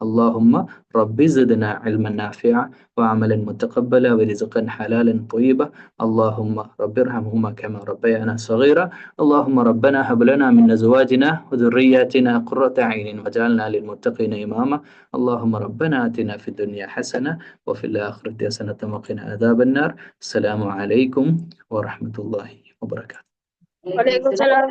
اللهم رب زدنا علما نافعا وعملا متقبلا ورزقا حلالا طيبا. اللهم رب ارحمهما كما ربيانا صغيرا. اللهم ربنا هب لنا من أزواجنا وذرياتنا قرة عين واجعلنا للمتقين إماما. اللهم ربنا آتنا في الدنيا حسنة وفي الآخرة حسنة وقنا عذاب النار. السلام عليكم ورحمة الله وبركاته. വലൈക്കും സലാം.